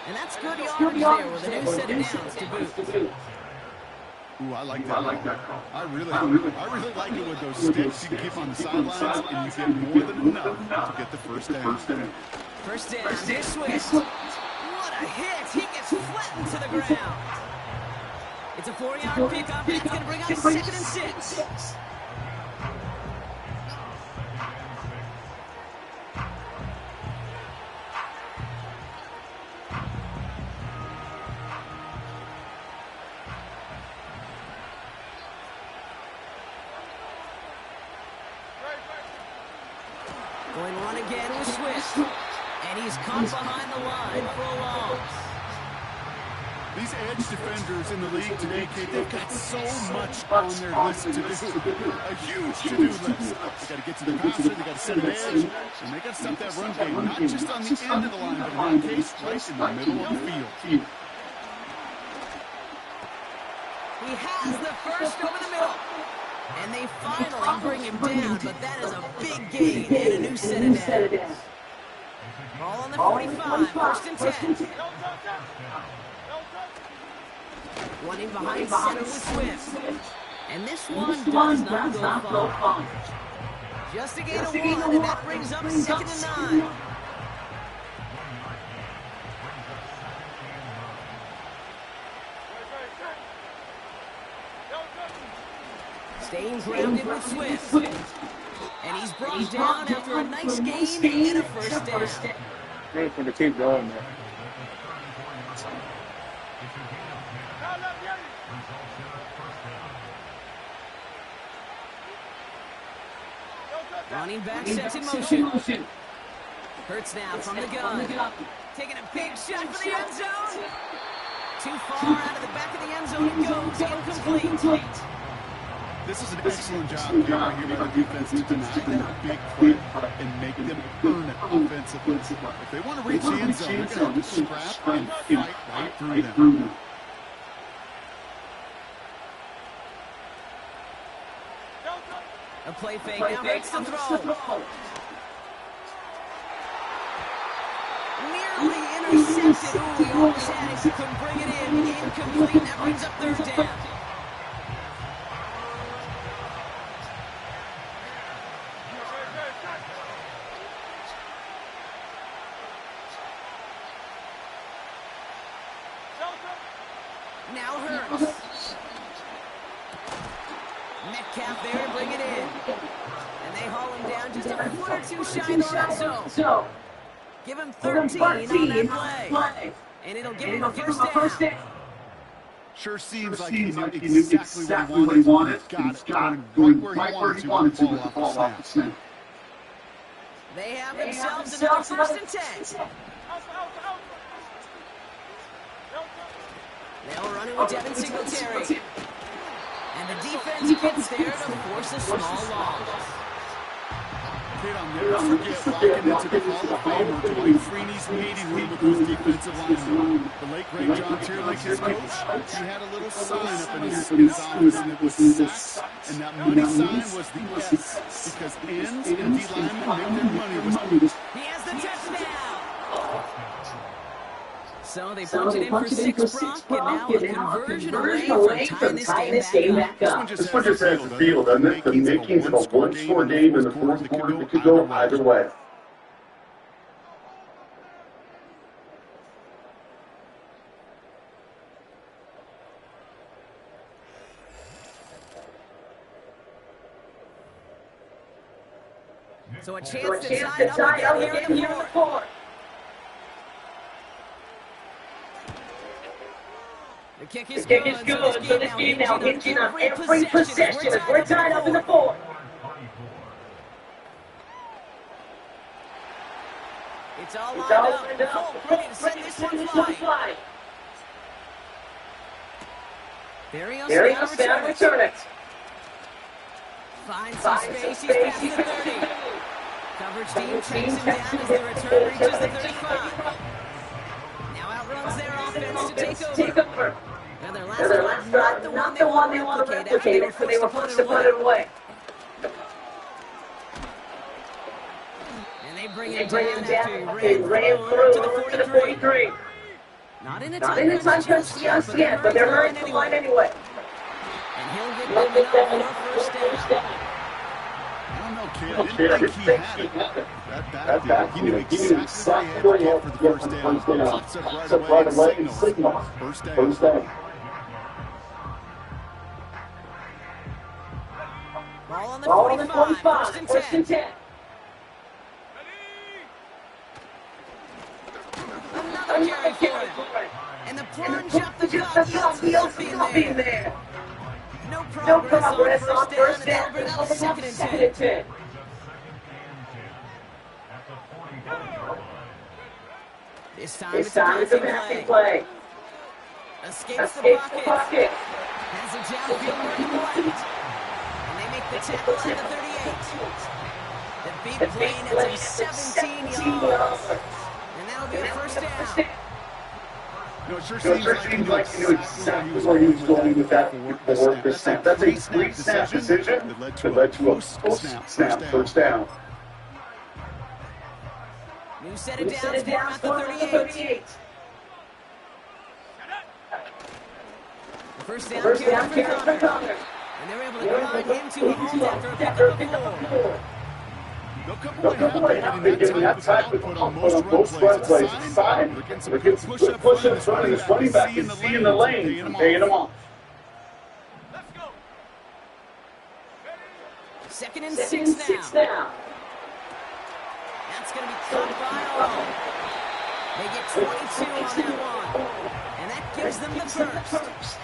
And that's good yardage there with a new set of downs to boot. Ooh, I like that call. I really like it with those sticks. You can keep on the sidelines, and you get more than enough to get the first down. First down, here's Swift. What a hit! He gets flattened to the ground. It's a 4-yard pickup, and it's going to bring up 2nd and 6. Going to run again with Swift. And he's caught behind the line for a loss. These edge defenders in the league today, Kate, they've got so much on their list to do. A huge to-do list. They got to get to the passer, they got to set an edge, and they got to stop that run game, not just on the end of the line, but in one case, right in the middle of the field. He has the first over the middle. And they finally bring him down, but that is a big gain and a new set of downs. Ball on the 45, 1st and 10. Running behind center with Swift. And this one does not go far. Just a gain of 1, and that brings up 2nd and 9. Staying grounded with Swift. And he's brought down after a nice gain and a first down. Great for the keep going, man. Running back sets in motion. Hurts now from the gun. Taking a big shot for the end zone. Too far out of the back of the end zone it goes. Incomplete. This is an excellent job right here by the defense to deny that big play and make them earn it offensively. If they want to reach the end zone, they're going to have to scrap and fight right through them. A play fake now makes the throw. Nearly intercepted. Ooh, he almost had it. He couldn't bring it in. Incomplete. That brings up third down. Now Hurts. Metcalf there to bring it in. And they haul him down just a foot or two shy of the red zone. Give him 13 on that play. And it'll give him a first down. Sure seems like he knew exactly what he wanted. He's got it going right where he wanted to with the ball off the snap. They have themselves another first and 10. They'll run it with Devin Singletary. And the defense gets there to force a small loss. Kid, I'll never forget walking into the Hall of Famer Dwayne Freeney's meeting room with those defensive linemen. The late great John Tierlake, his coach, he had a little sign up in his office, and it was sacks, and that money sign was the S, because ends and D linemen make their money with. He has the touchdown! So they punch it in for six, Brock, and now a conversion away from tying this game back up. This one just has the feel, doesn't it? The makings of a one-score game in the fourth quarter that could go either way. So a chance to tie up here in the fourth. The kick is good, so this game now hinging on every possession as we're tied up in the fourth. It's all lined up. Ready to send this one flying. Barrios down to return it. Finds some space, he's past the 30. Coverage team tracks him down as the return reaches the 35. Now outruns their offense to take over. Now their last drive, not the one they want to replicate after they were forced to put it away. And they bring it down after he ran through to the 43. Not in a time just yet, but they're hurrying the line anyway. And he'll get them enough for a first down. I didn't think he had it. That back, he knew exactly where he had to get for the first down. Pops up right away and signals. First down. Ball on the 45, first and 10. Another carry for him. And the plunge up the gut yields nothing there. No progress on first down, bring up second and 10. This time it's a passing play. Escapes the pocket. Has a downfield running left. And they make the tackle at the 38. The big plane at 17 yards. And that'll be a first down. No, it sure seems like he knew exactly where he was going with that before the snap. That's a great snap decision that led to a post-snap first down. New set of downs for him at the 38. First down carry for Connor. And they're able to grind him to a hold after a pickup before. They'll come away happy getting that type of put on most run plays. Inside, they're getting some good push-ups running this running back and seeing the lane and paying them off. Let's go. Second and six now. That's going to be caught by all. They get 22 on that one. And that gives them the first.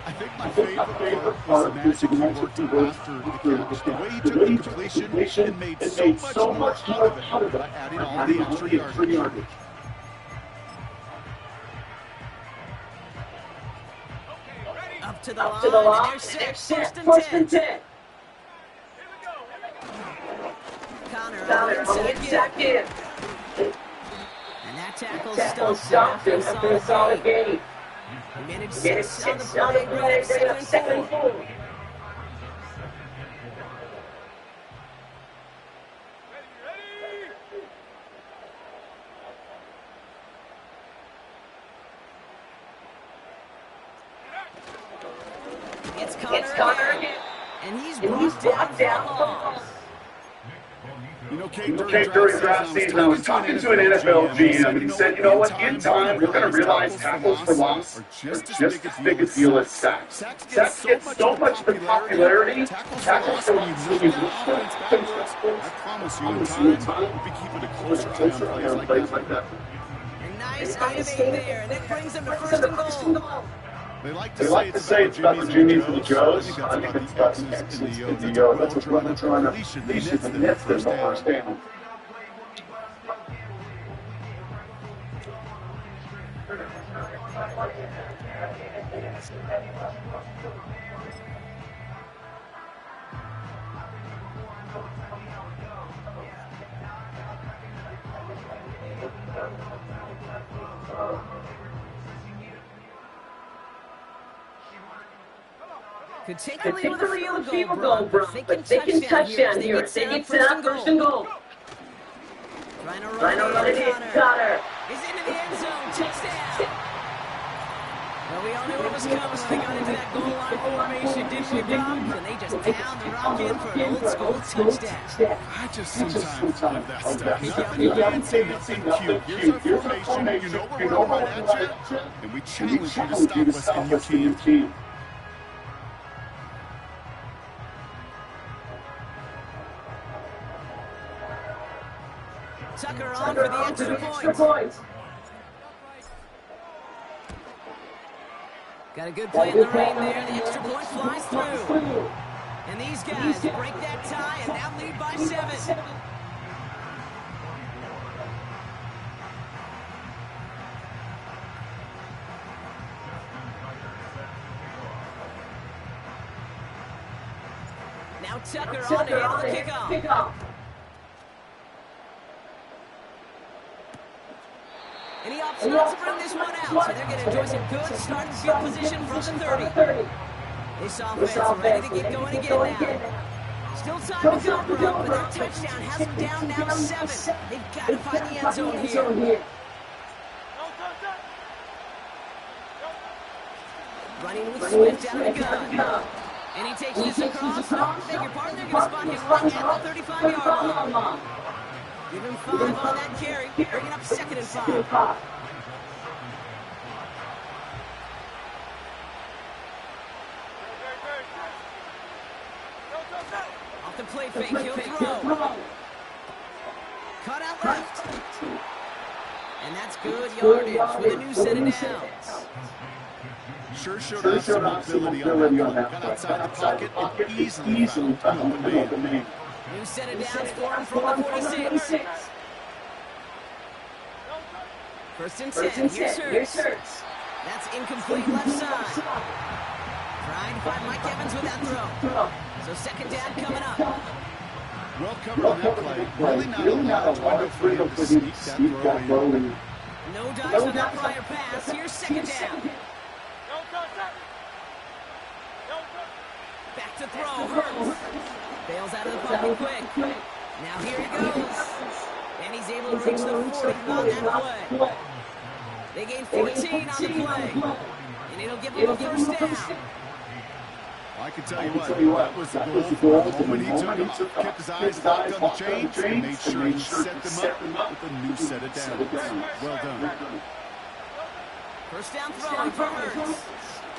I think my favorite part was the magic he worked after the catch. The way he took the completion and made so much more out of it by adding all the extra yardage. Up to the line, and they're set. First and 10. Connor on the inside in. And that tackle stopped him after a solid gain. He managed 6 on the play, bring it up 2nd and 4. It's Connor again. And he's brought down for loss. You know, Kate, during draft season, I was talking to an NFL GM, and he said, you know what, in time, we're going to realize tackles for loss are just as big a deal as sacks. Sacks get so much of the popularity, tackles for loss, when you move backwards, I promise you, in time, we'll be keeping a closer eye on plays like that. And nice innovate there, and that brings them to first and goal. They like to say it's about the Jimmys and the Joes. I think it's about the X's and the O's. That's what they're trying to leash the nets that don't understand. Could take the lead with a field goal, but they can touchdown here if they get set first and goal. Trying to run it in, Connor. He's into the end zone, touchdown. Well, we all knew what was coming when they got into that goal line formation, didn't we, Rob? And they just pound the rock in for an old school touchdown. I just sometimes love that stuff. Nothing fancy, nothing cute. Here's our formation, you know we're going at you, and we challenge you to stop us, and you can't. Tucker on for the extra point. Got a good play in the rain there. The extra point flies through. And these guys break that tie and now lead by 7. Now Tucker on to handle the kickoff. And he opts not to bring this one out, so they're going to enjoy some good starting field position from the 30. This offense ready to get going again now. Still time to go, bro, but that touchdown has them down now 7. They've got to find the end zone here. Running with Swift out of the gun. And he takes this across. Beg your pardon, they're going to spot him right at the 35-yard line. Give him 5 on that carry, bringing up 2nd and 5. Off the play fake, he'll throw. Cut out left. And that's good yardage with a new set of downs. Sure showed off some mobility on that. Got outside the pocket and easily found an open man. New set of downs for him from the 46. First and 10, here's Hurts. That's incomplete left side. Trying to find Mike Evans with that throw. So 2nd down coming up. Well covered on that play. Really not a large window for him to sneak that throw in. No dice on that prior pass. Here's 2nd down. Back to throw, Hurts. Bails out of the pocket quick. Now here he goes. And he's able to reach the 40 on that play. They gain 14 on the play. And it'll give him a first down. I can tell you what, that was the goal. The moment he took kept his eyes locked on the chains, and made sure he set them up with a new set of downs. Well done. First down throwing for Hurts.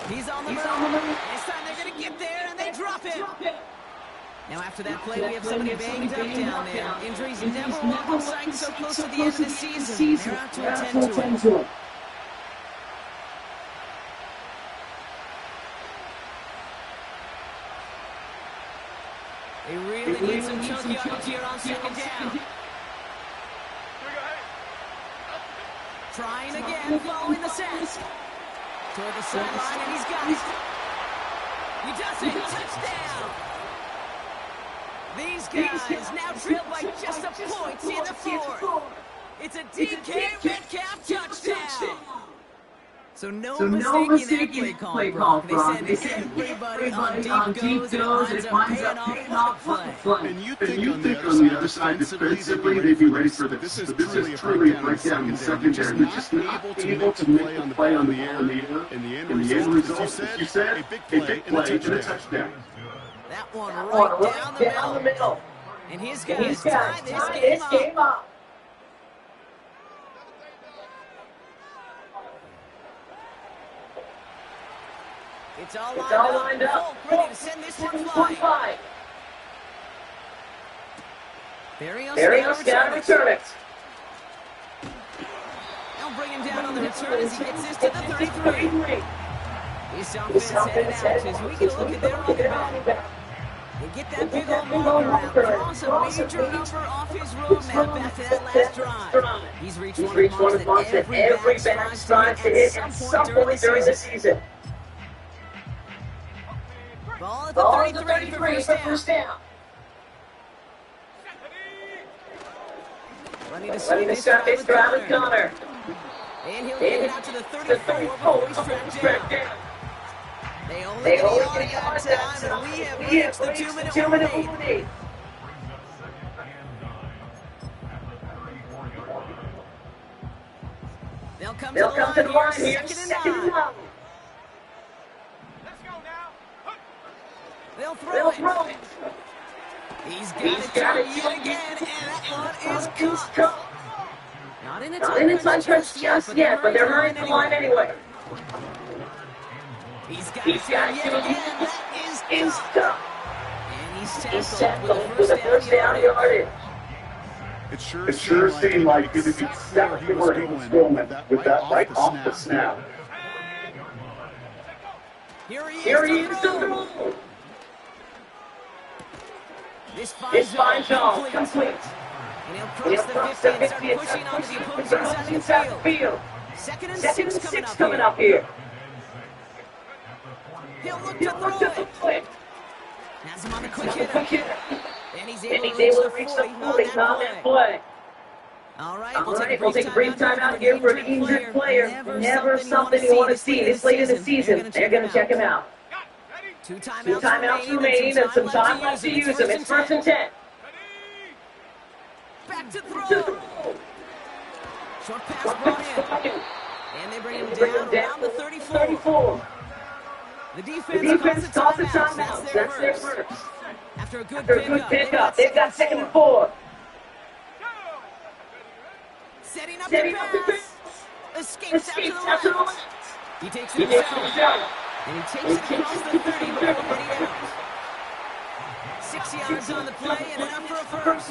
He's on the move. This time they're going to get there, and they drop him. Now after that play, we have somebody banged up down there. Injuries never look exciting so close to the end of the season. They're out to attend to it. They really need some chunk yards here on second down. Trying again, following the set. Toward the sideline, and he's got it. He does it. Touchdown. These guys now trail by just a point in the fourth. It's a DK Metcalf touchdown. So no mistake in that play call, Brock. They said everybody on deep goes, and it winds up paying off on the play. And you think on the other side, defensively, they'd be ready for this. This is truly a breakdown in secondary. They're just not able to make the play on the air. And the end result, as you said, a big play and a touchdown. That one right down the middle. And his guys tie this game up. It's all lined up. Ready to send this one flying. Barrios got to return it. They'll bring him down on the return as he gets this to the 33. This offense headed out as we get a look at their running back. They get that big old marker out, cross a major number off his roadmap back to that last drive. He's reached one of the marks that every back strives to hit at some point during the season. Ball at the 33 for first down. Running to start this drive with Connor. And he'll get it out to the 34 before he's tracked down. They only get on time, and we have reached the 2-minute lead. They'll come to the line here, second and 9. They'll throw it. He's got it yet again, and that one is caught. Not in a touch just yet, but they're running the line anyway. He's got it yet again. That is caught. And he's tackled with a first down yardage. It sure seemed like it was exactly where he was going with that right off the snap. Here he is to throw. This finds all complete. And he'll cross the 50 and start pushing onto the opposing side of the field. Second and 6 coming up here. He'll look to throw it. Has him on the quick hitter. And he's able to reach the 40 on that play. All right, we'll take a brief time out here for an injured player. Never something you want to see this late in the season. They're going to check him out. Two timeouts remaining and some time left to use them. It's 1st and 10. Back to throw. Short pass brought in. And they bring him down around the 34. The defense calls the timeout. That's their first. After a good pickup, they've got 2nd and 4. Setting up the pass. Escapes out to the left. He takes it himself. And he takes it across the 30 before getting out. 6 yards on the play and enough for a first.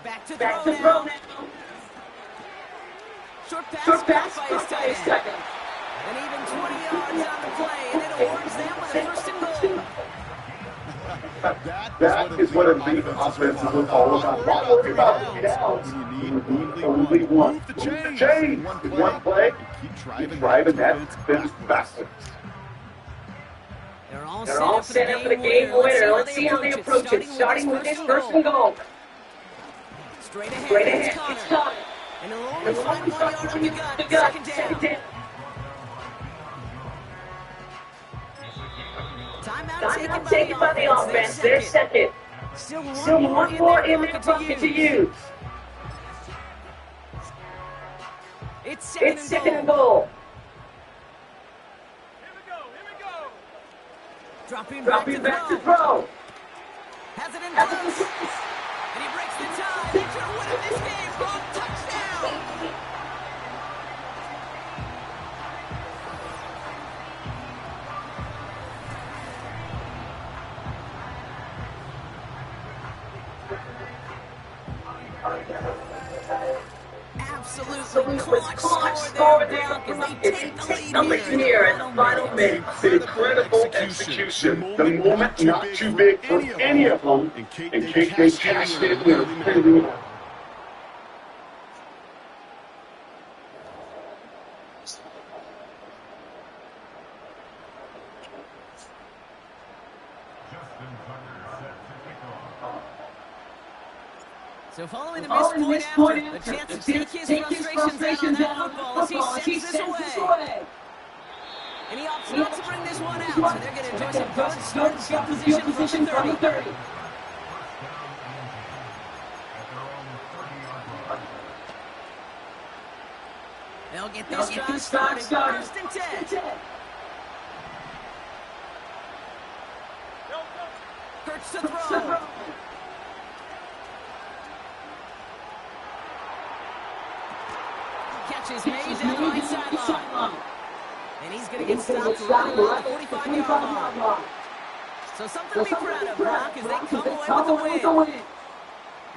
Back to throw now. Short pass by his tight end. And even 20 yards on the play, and it awards them with a 1st and goal. That is what elite offenses are all about. Not worry about the downs. You need only one. Move the chain. One play. Keep driving that defense backwards. They're all set up for the game winner. Let's see how they approach it. Starting with this 1st and goal. Straight ahead. It's Connor. And he'll only find 1 yard up the gut. Second down. Timeout taken by the offense. They're second. Still one more in their bucket to use. It's 2nd and goal. Dropping back to throw. Has it in close. And he breaks the tie. They could have won this game. Wrong touchdown. Absolutely clutch score there, Brock, as they take the lead here in the final minutes. Incredible execution. The moment not too big for any of them, and Kate, they cashed it in a really well. So following the missed point after, a chance to take his frustrations out on that football as he sends this away. And he opts not to bring this one out, so they're going to enjoy some good start field position from the 30. They'll get this drive started. First and 10. Hurts to throw. Catch is made down the right sideline. And he's going to get stopped right around the 45-yard line. So something to be proud of, Brock, as they come away with a win.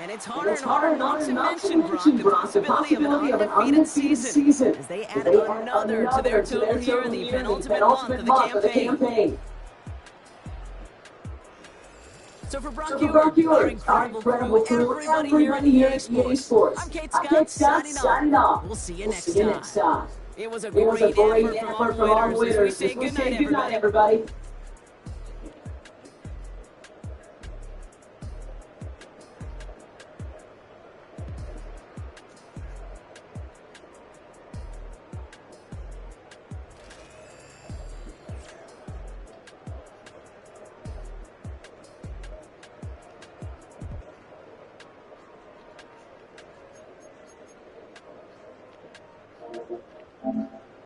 And it's harder and harder not to mention, Brock, the possibility of an undefeated season as they add another to their total here in the penultimate month of the campaign. So for Brock Ewers, our incredible crew, everybody here at EA Sports, I'm Kate Scott, signing off. We'll see you next time. It was a great effort from all the winners. We say good night, everybody.